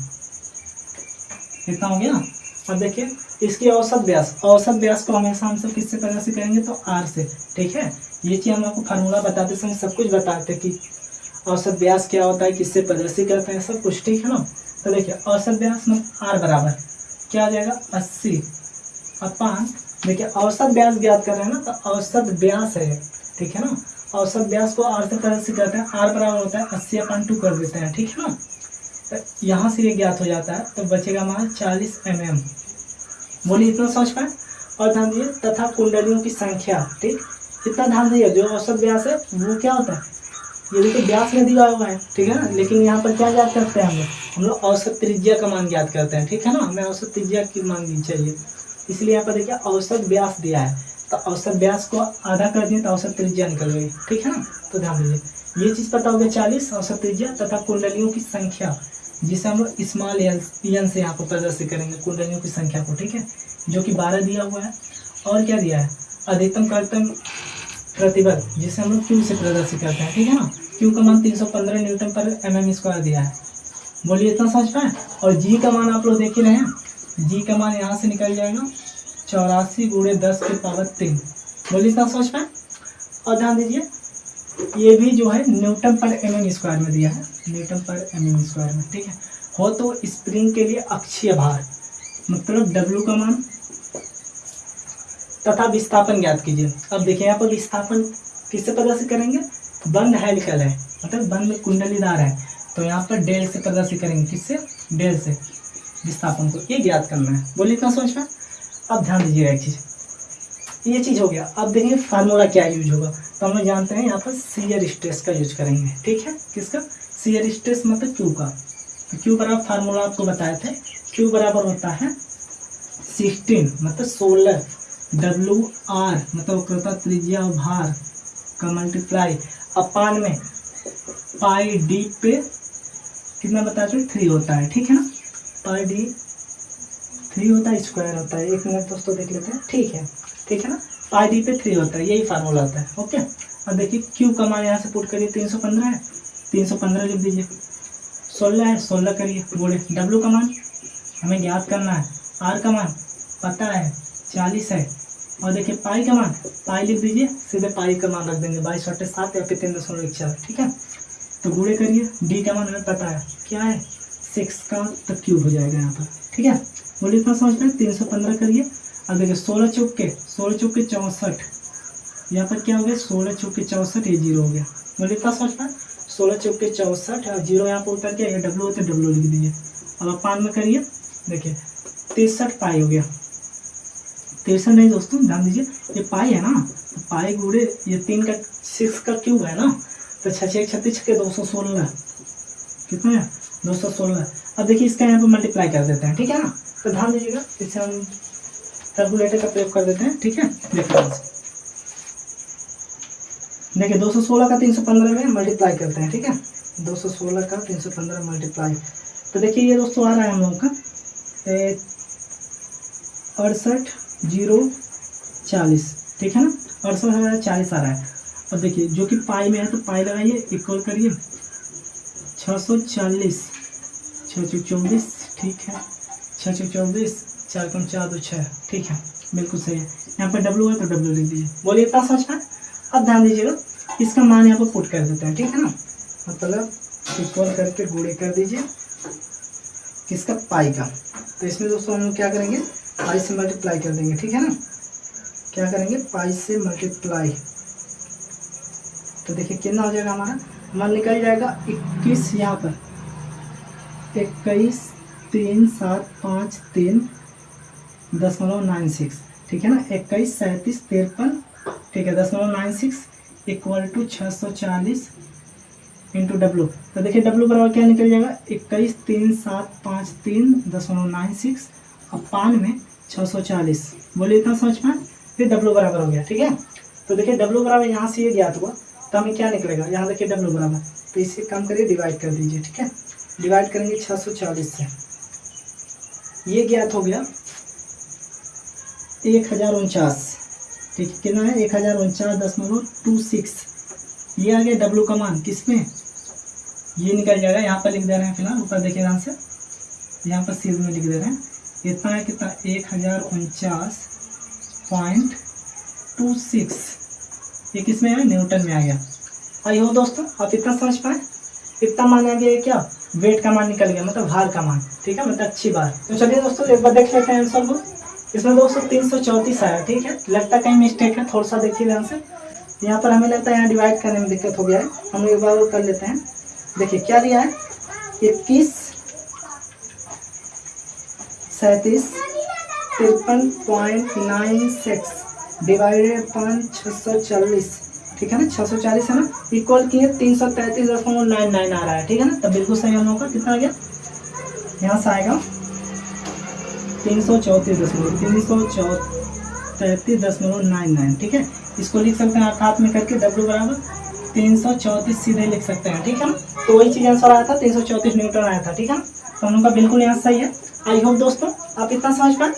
कितना हो गया। अब देखिए इसकी औसत व्यास को हमेशा हम सब किससे प्रदर्शित करेंगे, तो आर से, ठीक है। ये चीज़ हम आपको फार्मूला बताते समय सब कुछ बताते हैं कि औसत व्यास क्या होता है, किससे प्रदर्शित करते हैं, सब कुछ, ठीक है ना। तो देखिए औसत व्यास में आर बराबर क्या आ जाएगा, 80 अपान, देखिए औसत व्यास ज्ञात कर रहे हैं ना, तो औसत व्यास है, ठीक है ना। औसत व्यास को आर से प्रदर्शित करते हैं, आर बराबर होता है 80/2 कर देते हैं, ठीक है ना। तो यहाँ से ये ज्ञात हो जाता है तो बचेगा हमारा 40 mm। बोलिए इतना समझ पाए। और ध्यान दीजिए तथा कुंडलियों की संख्या, ठीक, इतना ध्यान दीजिए। जो औसत व्यास है वो क्या होता है, ये देखिए व्यास में दिया हुआ है, ठीक है ना। लेकिन यहाँ पर क्या ज्ञात करते हैं हम लोग औसत त्रिज्या का मान ज्ञात करते हैं, ठीक है ना। हमें औसत त्रिज्या की मान दी चाहिए, इसलिए यहाँ पर देखिए औसत व्यास दिया है तो औसत व्यास को आधा कर दिए तो औसत त्रिज्या निकल गई, ठीक है ना। तो ध्यान दीजिए ये चीज़ पता हो गया 40 औसत त्रिज्या तथा कुंडलियों की संख्या, जिसे हम लोग स्मॉल एन से यहाँ पर प्रदर्शित करेंगे कुंडलियों की संख्या को, ठीक है, जो कि 12 दिया हुआ है। और क्या दिया है, अधिकतम कर्तन प्रतिबल, जिसे हम लोग क्यू से प्रदर्शित करते हैं, ठीक है ना। क्यू का मान 315 न्यूटन पर mm स्क्वायर दिया है। बोलिए इतना समझ पाए। और जी का मान आप लोग देख ही रहे हैं, जी का मान यहाँ से निकल जाएगा 84 × 10⁻3। बोलिए इतना समझ पाए। और ध्यान दीजिए ये भी जो है न्यूटन पर mm स्क्वायर में दिया है, न्यूटन पर mm स्क्वायर में, ठीक है। हो तो स्प्रिंग के लिए अक्षीय भार मतलब W का मान तथा विस्थापन ज्ञात कीजिए। अब देखिए यहाँ पर विस्थापन किससे प्रदर्शित करेंगे, बंद हेलिकल है मतलब बंद कुंडलीदार है, तो यहाँ पर डेल से प्रदर्शित करेंगे, किससे, डेल से विस्थापन को, ये ज्ञात करना है। बोलिए इतना समझ में। अब ध्यान दीजिएगा एक चीज़, ये चीज़ हो गया। अब देखिए फार्मूला क्या यूज होगा, तो हम लोग जानते हैं यहाँ पर शियर स्ट्रेस का यूज करेंगे, ठीक है। किसका, शियर स्ट्रेस मतलब क्यू का। तो क्यू बराबर फार्मूला आपको बताए थे, क्यू बराबर होता है 16 मतलब 16 WR मतलब वक्रता त्रिज्या और भार का मल्टीप्लाई अपान में पाई डी पे कितना बताते हैं 3 होता है, ठीक है ना। पाई डी 3 होता है, स्क्वायर होता है। 1 मिनट दोस्तों देख लेते हैं, ठीक है ना। पाई डी पे 3 होता है, यही फार्मूला होता है, ओके। अब देखिए क्यू का मान यहाँ से पुट करिए 315 है, 315 लिख दीजिए। 16 है, 16 करिए, बोले डब्ल्यू का मान हमें ज्ञात करना है, आर का मान पता है 40 है, और देखिए पाई का मान, पाई लिख दीजिए, सीधे पाई का मान रख देंगे 22/7 या फिर 3.1, ठीक है। तो गुणे करिए, डी का मान हमें पता है क्या है 6 का तो क्यूब हो जाएगा यहाँ पर, ठीक है। बोलिए इतना समझ में। 315 करिए। अब देखिए 16 चौके 64, यहाँ पर क्या हो गया 16 चौके 64, ये 0 हो गया। बोलिए इतना समझ में। 16 चौके 64 और 0 यहाँ पर उतर के डब्ल्यू होते डब्ल्यू लिख दीजिए। अब आप पान में करिए, देखिए 63 पाई हो गया। 63 नहीं दोस्तों, ध्यान दीजिए ये पाई है ना, तो पाई गुणे ये 3 का 6 का क्यूब है ना, तो 6 36 के 216 कितना है 216। अब देखिए इसका यहाँ पर मल्टीप्लाई कर देते हैं, ठीक है ना। तो ध्यान दीजिएगा, इसे हम कैलकुलेटर का प्रयोग कर देते हैं, ठीक है। देखिए 216 का 315 में मल्टीप्लाई करते हैं, ठीक है। 216 का 315 मल्टीप्लाई, तो देखिए ये दोस्तों आ रहा है हम लोगों का 68,040, ठीक है ना, 68,040 आ रहा है। अब देखिए जो कि पाई में है तो पाई लगाइए, इक्वल करिए 640, 624, ठीक है, 624, 4 कम 4 2 6, ठीक है, बिल्कुल सही है। यहाँ पर डब्लू है तो डब्लू लिख दीजिए। बोलिए इतना समझ में। अब ध्यान दीजिएगा, इसका मान यहाँ पर पुट कर देते हैं, ठीक है ना, मतलब इक्वल करके गुणे कर दीजिए किसका, पाई का। तो इसमें दोस्तों हम लोग क्या करेंगे, पाई से मल्टीप्लाई कर देंगे, ठीक है ना, क्या करेंगे, पाई से मल्टीप्लाई। तो देखिए कितना हो जाएगा हमारा, मान निकल जाएगा 21, यहाँ पर 21,3,7,5,3.96, ठीक है ना, 21, 37, 53, ठीक है, 0.96 इक्वल टू 640 इंटू डब्लू। तो देखिए डब्लू बराबर क्या निकल जाएगा, 21,3,7,5,3.96 अपान में 640। बोलिए इतना समझ में, फिर डब्लू बराबर हो गया, ठीक है। तो देखिए डब्लू बराबर यहाँ से ये ज्ञात हुआ तो हमें क्या निकलेगा, यहाँ देखिए डब्लू बराबर, तो इसे कम करिए, डिवाइड कर दीजिए, ठीक है, डिवाइड करेंगे 640 से, ये ज्ञात हो गया 1049, ठीक है, कितना है 1049.26, ये आ गया डब्लू का मान, किसमें, ये निकल जाएगा, यहाँ पर लिख दे रहे हैं फिलहाल, ऊपर देखिए ध्यान से, यहाँ पर सीध में लिख दे रहे हैं, इतना है कितना 1049.26, ये किसमें है, न्यूटन में आ गया। आई हो दोस्तों आप इतना समझ पाए, इतना मान आ गया क्या, वेट का मान निकल गया, मतलब भार का मान, ठीक है, मतलब अच्छी बात। तो चलिए दोस्तों एक बार देख लेते हैं आंसर को। इसमें दोस्तों 334 आया, ठीक है, लगता कहीं मिस्टेक है, थोड़ा सा देखिए ध्यान से, यहाँ पर हमें लगता है यहाँ डिवाइड करने में दिक्कत हो गया है, हम एक बार वो कर लेते हैं। देखिए क्या दिया है, 21, 37, 53.96 डिवाइडेड अपॉन 640, ठीक है ना, 640 है ना, इक्वल किए 333.99 आ रहा है, ठीक है ना, तब बिल्कुल सही हम लोग का कितना आ गया, यहाँ से आएगा 334.99, ठीक है, इसको लिख सकते हैं हाथ में करके, डब्ल्यू बराबर 334 सीधे लिख सकते हैं, ठीक है ना। तो वही चीज़ आंसर आया था, 334 न्यूटन आया था, ठीक है ना, तो हम लोग का बिल्कुल यहाँ सही है। आई होप दोस्तों आप इतना समझ पाए।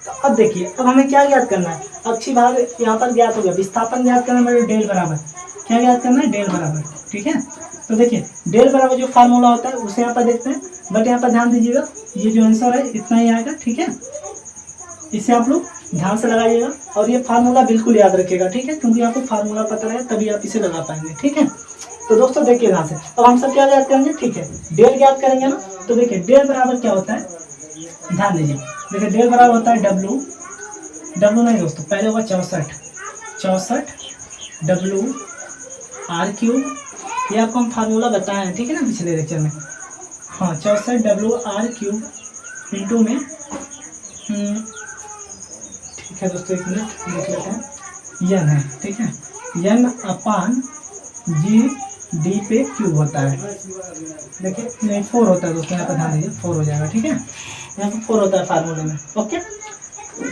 तो अब देखिए अब हमें क्या ज्ञात करना है, अच्छी भाग यहाँ पर ज्ञात हो गया, विस्थापन ज्ञात करना है, डेल बराबर क्या ज्ञात करना है, डेल बराबर, ठीक है। तो देखिए डेल बराबर जो फार्मूला होता है उसे यहाँ पर देखते हैं, बट यहाँ पर ध्यान दीजिएगा, ये जो आंसर है इतना ही आएगा, ठीक है, इसे आप लोग ध्यान से लगाइएगा और ये फार्मूला बिल्कुल याद रखिएगा, ठीक है, क्योंकि आपको फार्मूला पता रहे तभी आप इसे लगा पाएंगे, ठीक है। तो दोस्तों देखिए ध्यान से, अब हम सब क्या ज्ञात करेंगे, ठीक है, डेल ज्ञात करेंगे ना। तो देखिए डेल बराबर क्या होता है, ध्यान दीजिए, देखिए डेल बराबर होता है डब्लू, डब्लू नहीं दोस्तों, पहले होगा 64 डब्लू आर क्यूब, ये आपको हम फार्मूला बताए हैं, ठीक है ना, पिछले लेक्चर में, हाँ 64 डब्लू आर क्यूब इंटू में, ठीक है दोस्तों एक मिनट देख लेते हैं, यन है, ठीक है, यन अपान जी डी पे क्यूब होता है, देखिए नहीं 4 होता है दोस्तों, यहाँ पर ध्यान दीजिए 4 हो जाएगा, ठीक है, यहाँ पर 4 होता है फार्मूले में, ओके।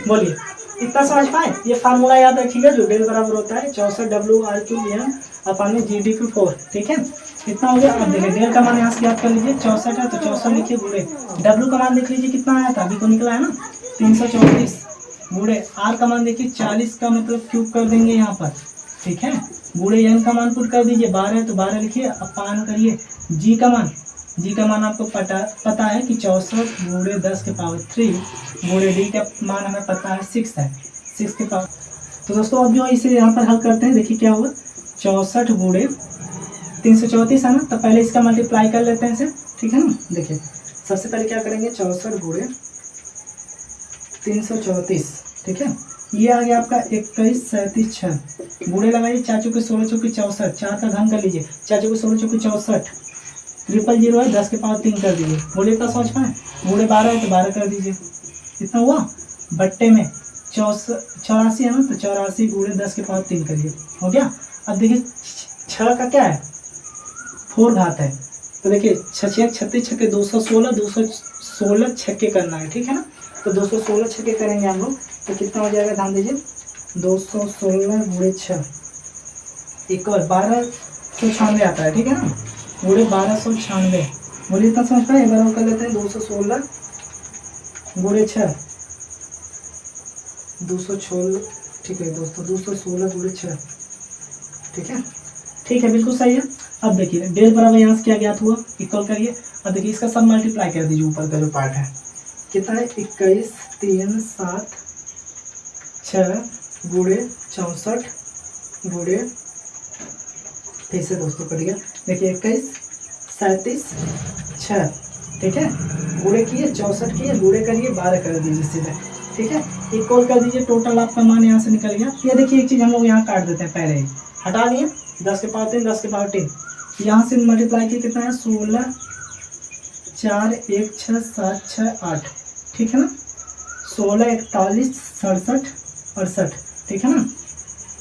बोलिए इतना समझ पाए, ये फार्मूला याद रखिएगा, जो डेल बराबर होता है 64 डब्लू आर क्यूब यन अपान में जी डी क्यू 4, ठीक है, इतना हो गया। अब देखिए डेल का मान यहाँ से याद कर लीजिए, 64 है तो 64 लिखिए गुणे, डब्लू का मान देख लीजिए कितना आया था, अभी को निकला है ना 334 गुणे, आर का मान देखिए 40 का मतलब क्यूब कर देंगे यहाँ पर, ठीक है, गुणे एन का मान पुट कर दीजिए, 12 है तो 12 लिखिए, अपान करिए जी का मान, जी का मान आपको पता है कि 64 गुणे 10 के पावर 3 गुणे डी का मान हमें पता है 6 है, 6 के पावर। तो दोस्तों अब जो इसे यहाँ पर हल करते हैं, देखिए क्या हुआ, 64 गुणे 334 है ना, तो पहले इसका मल्टीप्लाई कर लेते हैं इसे, ठीक है ना। देखिए सबसे पहले क्या करेंगे, 64 गुणे 334, ठीक है, ये आ गया आपका 21, 37, 6 गुणे लगाइए, 4 चौके 16 चौके 64, 4 का घन कर लीजिए, 4 चौके 16 चौके 64, 000 है 10 के पावर 3 कर दीजिए, बोलिए इतना समझ पाए, गुणे 12 है तो 12 कर दीजिए, इतना हुआ, बट्टे में 84 है ना, तो 84 गुणे 10 के पावर 3 करिए, हो गया। अब देखिए 6 का क्या है, 4 घात है, तो देखिए 6 36 छक्के 216, 216 छक्के करना है, ठीक है ना, तो 216 छक्के करेंगे हम लोग, तो कितना हो जाएगा, ध्यान दीजिए, 216 गुणे 6 इक्वल 1296 आता है, ठीक है ना, गुणे 1296, बोलिए इतना समझ पाए। एक बार हम कर लेते हैं 216 गुणे 6, 216, ठीक है दोस्तों, 216 गुणे 6, ठीक है, ठीक है, बिल्कुल सही है। अब देखिए डेल बराबर यहाँ से क्या ज्ञात हुआ, इक्वल करिए। अब देखिए इसका सब मल्टीप्लाई कर दीजिए, ऊपर का जो पार्ट है कितना है, 21 3 7 6 गुणे 64 गुणे, फिर से दोस्तों करिए, देखिए 21 37 6, ठीक है, गुणे किए 64 किए, गुणे करिए 12 कर दीजिए सीधे, ठीक है, इक्वल कर दीजिए। टोटल आपका मान यहाँ से निकल गया। ये देखिए एक चीज़ हम लोग यहाँ काट देते हैं, पहले ही हटा दिए, 10 के पावर 3 10 के पावर 3, यहाँ से मल्टीप्लाई किए कितना है, 16 4 1 6 7 6 8, ठीक है ना, 16 41 67 68, ठीक है ना।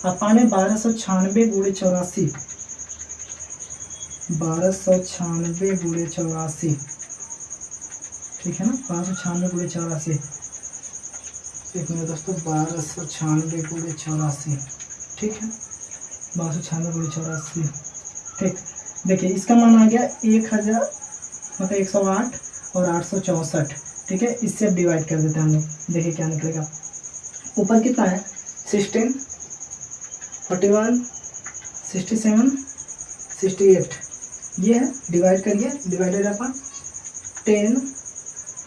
अब पाने 1296 गुणे 84, 1296 गुणे 84, ठीक है ना, 1296 गुणे 84, एक मिनट दोस्तों, 1296 गुणे 84, ठीक है, 1296 गुणे 84, ठीक। देखिए इसका मान आ गया 1000, मतलब 108 और 864, ठीक है, इससे अब डिवाइड कर देते हैं हम लोग, देखिए क्या निकलेगा। ऊपर कितना है, 16 41 67 68, ये है, डिवाइड करिए, डिवाइडेड अपन 10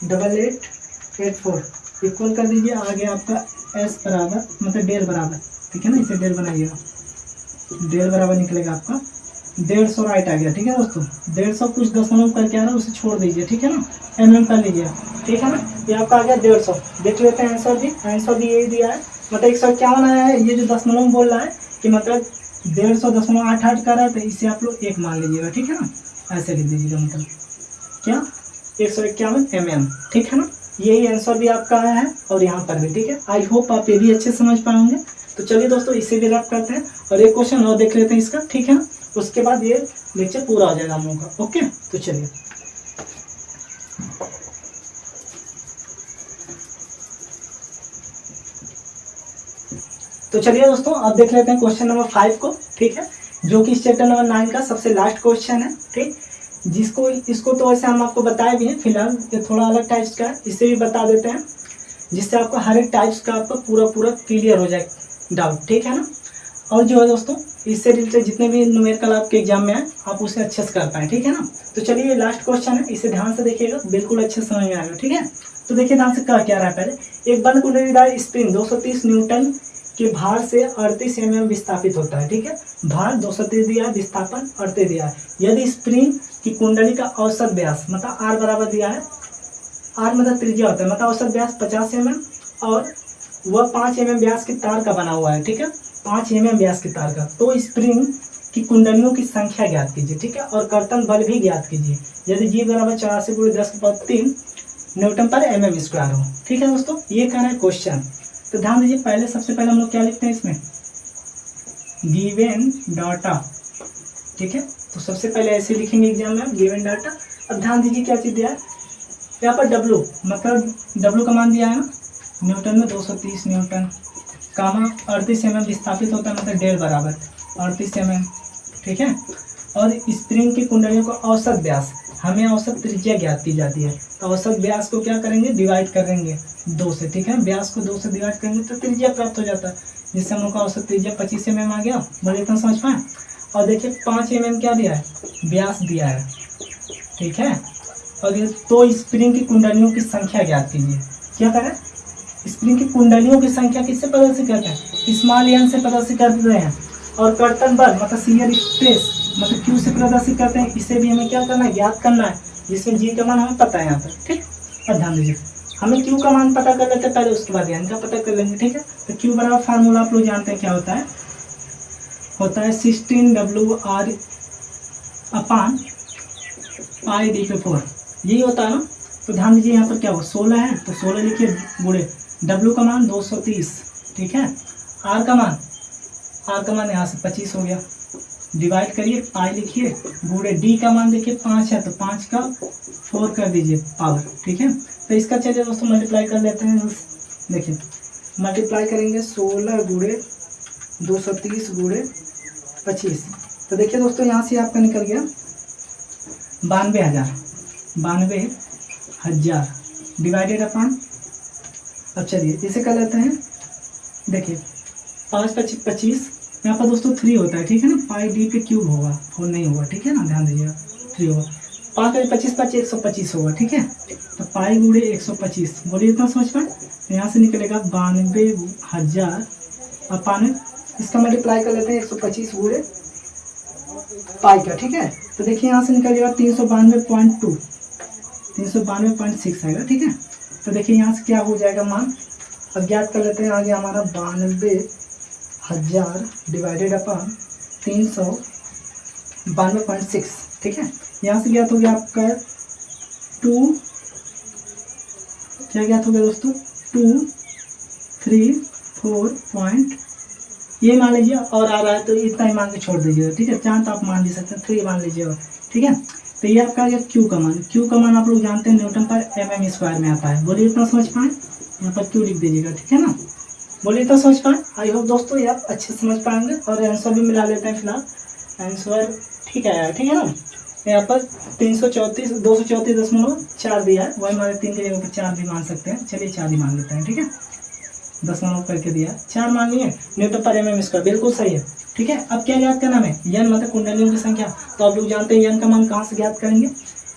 88 84, इक्वल कर दीजिए। आगे आपका एस बराबर, मतलब डेल बराबर, ठीक है ना, इसे डेल बनाइएगा, डेल बराबर निकलेगा आपका 150 राइट आ गया, ठीक है दोस्तों, 150 कुछ दशमलव करके आ रहा है, उसे छोड़ दीजिए, ठीक है ना, एम कर लीजिए, ठीक है ना, ये आपका आ गया 150। देख लेते हैं आंसर भी, आंसर भी यही दिया है, मतलब 151 आया है। ये जो दशमलव बोल रहा है कि मतलब 150.88 कर रहा है, तो इसे आप लोग 1 मान लीजिएगा, ठीक है ना, ऐसे लिख दीजिएगा, मतलब क्या 151 mm, ठीक है ना। यही आंसर भी आपका आया है और यहाँ पर भी, ठीक है। आई होप आप ये भी अच्छे समझ पाएंगे। तो चलिए दोस्तों इसे भी रब करते हैं और एक क्वेश्चन और देख लेते हैं इसका, ठीक है ना, उसके बाद ये लेक्चर पूरा हो जाएगा हम लोगों का। ओके, तो चलिए दोस्तों अब देख लेते हैं क्वेश्चन नंबर 5 को, ठीक है, जो कि चैप्टर नंबर 9 का सबसे लास्ट क्वेश्चन है, ठीक, जिसको इसको तो वैसे हम आपको बताए भी हैं, फिलहाल ये थोड़ा अलग टाइप्स का है, इसे भी बता देते हैं, जिससे आपको हर एक टाइप्स का आपका पूरा क्लियर हो जाए डाउट, ठीक है ना। और जो है दोस्तों इससे रिलेटेड जितने भी न्यूमेरिकल आपके एग्जाम में आए, आप उसे अच्छे से कर पाए, ठीक है ना। तो चलिए ये लास्ट क्वेश्चन है, इसे ध्यान से देखिएगा, बिल्कुल अच्छे से समझ में आएगा, ठीक है। तो देखिए ध्यान से क्या रहा है, पहले एक बंद कुंडलीदार स्प्रिंग 230 न्यूटन के भार से 38 mm विस्थापित होता है, ठीक है, भार 230 दिया है, विस्थापन 38 दिया है। यदि स्प्रिंग की कुंडली का औसत व्यास, मतलब आर बराबर दिया है, आर मतलब त्रिज्या होता है, मतलब औसत व्यास 50 mm और वह 5 mm व्यास की तार का बना हुआ है, ठीक है, 5 mm व्यास की तार का, तो स्प्रिंग की कुंडलियों की संख्या ज्ञात कीजिए, ठीक है, और कर्तन बल भी ज्ञात कीजिए यदि जी बराबर 84 × 10⁻³ न्यूटन पर mm स्क्वायर हो, ठीक है दोस्तों। ये कहना है क्वेश्चन। तो ध्यान दीजिए, पहले सबसे पहले हम लोग क्या लिखते हैं इसमें, गिवन डाटा, ठीक है, तो सबसे पहले ऐसे लिखेंगे एग्जाम में गिवन डाटा। अब ध्यान दीजिए क्या चीज़ दिया है यहाँ पर, W, मतलब W का मान दिया है ना, न्यूटन में 230 न्यूटन, कामा 38 mm विस्थापित होता है, मतलब डेल बराबर 38 mm, ठीक है। और स्प्रिंग की कुंडलियों का औसत व्यास, हमें औसत त्रिज्या ज्ञात की जाती है, तो औसत व्यास को क्या करेंगे, डिवाइड करेंगे 2 से, ठीक है, व्यास को 2 से डिवाइड करेंगे तो त्रिज्या प्राप्त हो जाता है, जिससे हम लोग का औसत त्रिज्या 25 mm आ गया। बोले इतना समझ पाए। और देखिए 5 mm क्या दिया है, व्यास दिया है, ठीक है। और ये तो स्प्रिंग की कुंडलियों की संख्या ज्ञात कीजिए, क्या करें, स्प्रिंग की कुंडलियों की संख्या किससे प्रदर्शित करते हैं, स्मॉल एन से प्रदर्शित करते हैं, और कर्तन बल मतलब शियर स्ट्रेस मतलब क्यू से प्रदर्शित करते हैं। इसे भी हमें क्या करना है, ज्ञात करना है, जिसमें जी का मान हमें पता है यहाँ पर, ठीक। और ध्यान दीजिए हमें क्यू का मान पता कर लेते हैं पहले, उसके बाद एन का पता कर लेंगे, ठीक है। तो क्यू बराबर फार्मूला आप लोग जानते हैं क्या होता है 16 WR/πd/4, यही होता है ना। तो ध्यान दीजिए यहाँ पर क्या हो, 16 है तो 16 लिखिए, गुणे W का मान 230, ठीक है, R का मान यहाँ से 25 हो गया, डिवाइड करिए, पाई लिखिए, गुणे D का मान देखिए 5 है तो 5 का 4 कर दीजिए पावर, ठीक है। तो इसका चलिए दोस्तों मल्टीप्लाई कर लेते हैं, देखिए मल्टीप्लाई करेंगे 16 गुणे 230 गुणे 25, तो देखिए दोस्तों यहाँ से आपका निकल गया 92,000, 92,000 डिवाइडेड अपॉन, अब चलिए इसे कर लेते हैं। देखिए 5 × 25, यहाँ पर दोस्तों 3 होता है, ठीक है ना, पाई डी पे क्यूब होगा, 4 नहीं होगा, ठीक है ना, ध्यान दीजिएगा, 3 होगा। 5 × 25 = 125 होगा, ठीक है। तो पाई गुणे 125, बोलिए इतना समझ पाए। तो यहाँ से निकलेगा 92,000 अपॉन, इसका मल्टीप्लाई कर लेते हैं 125 गुणे पाई का, ठीक है। तो देखिए यहाँ से निकल जाएगा 392.2, 392.6 आएगा, ठीक है। तो देखिए यहाँ से क्या हो जाएगा मान, अब ज्ञात कर लेते हैं। आगे हमारा 92,000 डिवाइडेड अपॉन 392.6, ठीक है। यहाँ से ज्ञात हो गया आपका 2, क्या ज्ञात हो गया दोस्तों, 234 ये मान लीजिए, और आ रहा है तो इतना ही मान के छोड़ दीजिएगा, ठीक है। चाहे तो आप मान भी सकते हैं, 3 मान लीजिएगा, ठीक है। तो ये आपका आ गया क्यू का मान। क्यू का मान आप लोग जानते हैं न्यूटन पर mm² में आता है। बोलिए इतना समझ पाए, यहाँ पर क्यू लिख दीजिएगा, ठीक है ना। बोलिए इतना समझ पाए। आई होप दोस्तों ये आप अच्छे समझ पाएंगे। और आंसर भी मिला लेते हैं फिलहाल, आंसर ठीक है, ठीक है ना। यहाँ पर 234.4 दिया है, वही हमारे 3 की जगह पर 4 भी मान सकते हैं। चलिए 4 ही मान लेते हैं, ठीक है, 10 करके दिया, 4 मान लिए, न्यूटन पर mm², बिल्कुल सही है, ठीक है। अब क्या ज्ञात करना है, यन मतलब कुंडलियों की संख्या। तो आप लोग जानते हैं यन का मान कहाँ से ज्ञात करेंगे,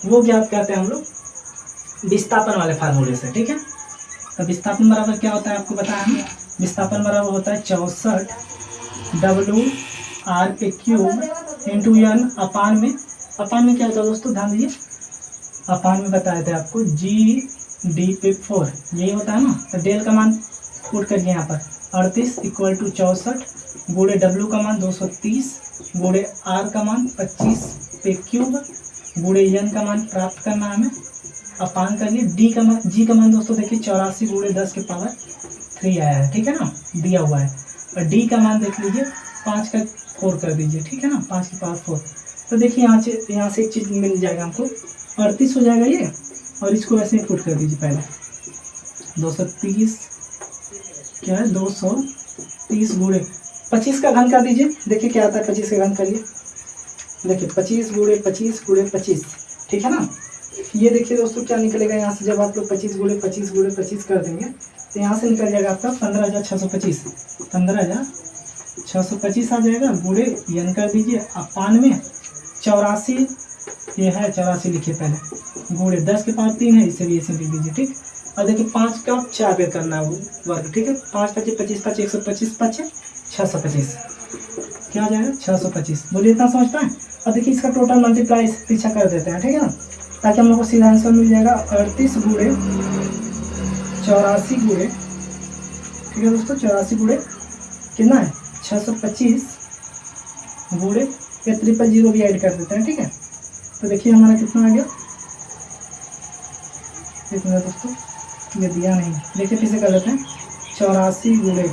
वो ज्ञात करते हैं हम लोग विस्थापन वाले फार्मूले से, ठीक है। तो विस्थापन बराबर क्या होता है आपको बताया हमने, विस्थापन बराबर होता है 64 WR/³ इंटू एन अपान में क्या होता है दोस्तों, ध्यान दीजिए, अपान में बताए थे आपको GD/4 यही होता है ना। तो डेल का मान पुट करिए यहाँ पर 38 = 64 गुणे W का मान 230 गुणे R का मान 25/³ गुणे एन का मान प्राप्त करना है हमें, अपान करिए G का मान दोस्तों देखिए 84 गुणे 10⁻³ आया है, ठीक है ना, दिया हुआ है। और D का मान देख लीजिए 5 का 4 कर दीजिए, ठीक है ना, 5⁴ तो देखिए यहाँ से एक चीज़ मिल जाएगा हमको, 38 हो जाएगा ये, और इसको ऐसे पुट कर दीजिए पहले 230 क्या है 230 गुणे 25 का घन कर दीजिए। देखिए क्या आता है, 25 का घन करिए, देखिए 25 गुणे 25 गुणे 25, ठीक है ना। ये देखिए दोस्तों क्या निकलेगा यहाँ से, जब आप लोग 25 गुणे 25 गुणे 25 कर देंगे तो यहाँ से निकल जाएगा आपका 15,625, 15,625 आ जाएगा। गुणे एन कर दीजिए अपान में 84, ये है 84 लिखिए पहले, गुणे 10⁻³ है, इसे भी ऐसे लिख दीजिए, ठीक। और देखिए 5 का 4 पे करना है वर्ग, ठीक है। 5 × 25 = 25, 125 × 5 = 625, क्या आ जाएगा 625। बोलिए इतना समझ पाए। और देखिए इसका टोटल मल्टीप्लाई पीछा कर देते हैं, ठीक है ना, ताकि हम लोग को सीधा आंसर मिल जाएगा 38 गुणे 84 गुणे, ठीक है दोस्तों, 84 गुणे कितना है 625 गुणे ये 000 भी ऐड कर देते हैं, ठीक है। तो देखिए हमारा कितना आ गया, कितना दोस्तों, ये दिया नहीं, देखिए फिर से कर लेते हैं 84 गुणे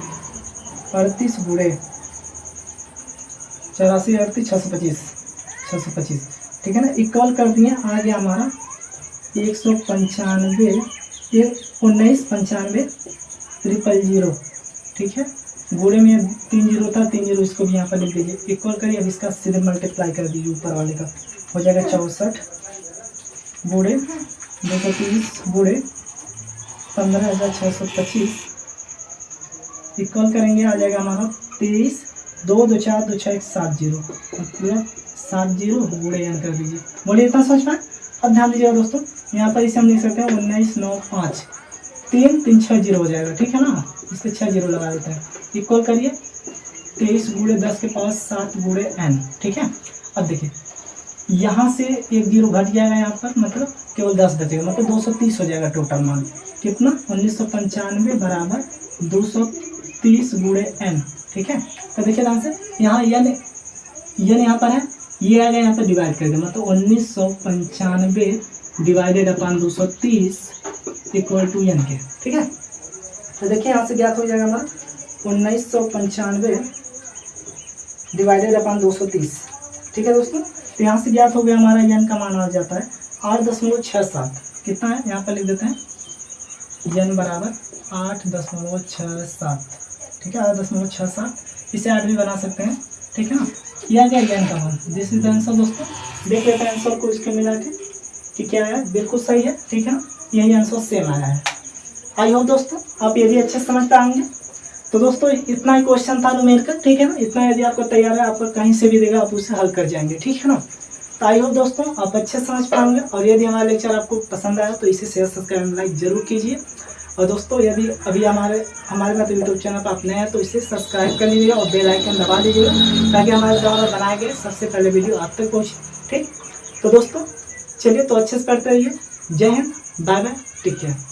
38 गुणे 84 38 625, ठीक है ना, इक्वल कर दिए। आ गया हमारा 195 1995 ठीक है। गुणे में 3 0 था, 3 0 इसको भी यहाँ पर लिख दीजिए, इक्वल करिए। अब इसका सीधे मल्टीप्लाई कर दीजिए ऊपर वाले का, हो जाएगा 64 गुणे 230 गुणे 15,625 इक्वल करेंगे, आ जाएगा हमारा 23 2 2 4 2 6 1 7 0 पूरा 7 0 गुणे एन कर दीजिए। बोलिए इतना समझ पाए। अब ध्यान दीजिएगा दोस्तों, यहाँ पर इसे हम लिख सकते हैं 19 9 5 3 3 6 0 हो जाएगा, ठीक है ना, इससे 6 0 लगा देते हैं, इक्वल करिए 23 गुणे 10⁻7 गुणे n, ठीक है। अब देखिए यहाँ से 1 0 घट जाएगा, यहाँ पर मतलब केवल 10 बचेगा, मतलब 230 हो जाएगा टोटल मान, कितना 1995 बराबर 230 गुणे n, ठीक है। तो देखिए ध्यान से, यहाँ यन यहाँ पर है, ये आ गया यहाँ पर डिवाइड कर दिया, मतलब 1995 divided upon 230 equal to n के, ठीक है। तो देखिए यहाँ से ज्ञात हो जाएगा हमारा 1995 डिवाइडेड अपॉन 230, ठीक है दोस्तों। तो यहाँ से ज्ञात हो गया हमारा n का मान आ जाता है 8.67, कितना है यहाँ पर लिख देते हैं, n बराबर 8.67, ठीक है, 8.67, इसे 8 भी बना सकते हैं, ठीक है ना। यह आ गया n का मान, दिस इज द आंसर दोस्तों। देख लेते हैं आंसर को इसके मिला के, कि क्या है, बिल्कुल सही है, ठीक है ना, यही आंसर सेम आया है। आई होप दोस्तों आप ये भी अच्छे से समझ पाएंगे। तो दोस्तों इतना ही क्वेश्चन था न्यूमेरिकल, ठीक है ना, इतना यदि आपको तैयार है, आपको कहीं से भी देगा आप उसे हल कर जाएंगे, ठीक है ना। तो आई होप दोस्तों आप अच्छे से समझ पाएंगे, और यदि हमारा लेक्चर आपको पसंद आया तो इसे शेयर सब्सक्राइब लाइक जरूर कीजिए। और दोस्तों यदि अभी हमारे मतलब यूट्यूब चैनल पर आप नए हैं तो इसे सब्सक्राइब कर लीजिएगा और बेल आइकन दबा दीजिएगा, ताकि हमारे द्वारा बनाए गए सबसे पहले वीडियो आप तक पहुँचे, ठीक। तो दोस्तों चलिए तो अच्छे से पढ़ते रहिए। जय हिंद, बाय बाय, टेक केयर।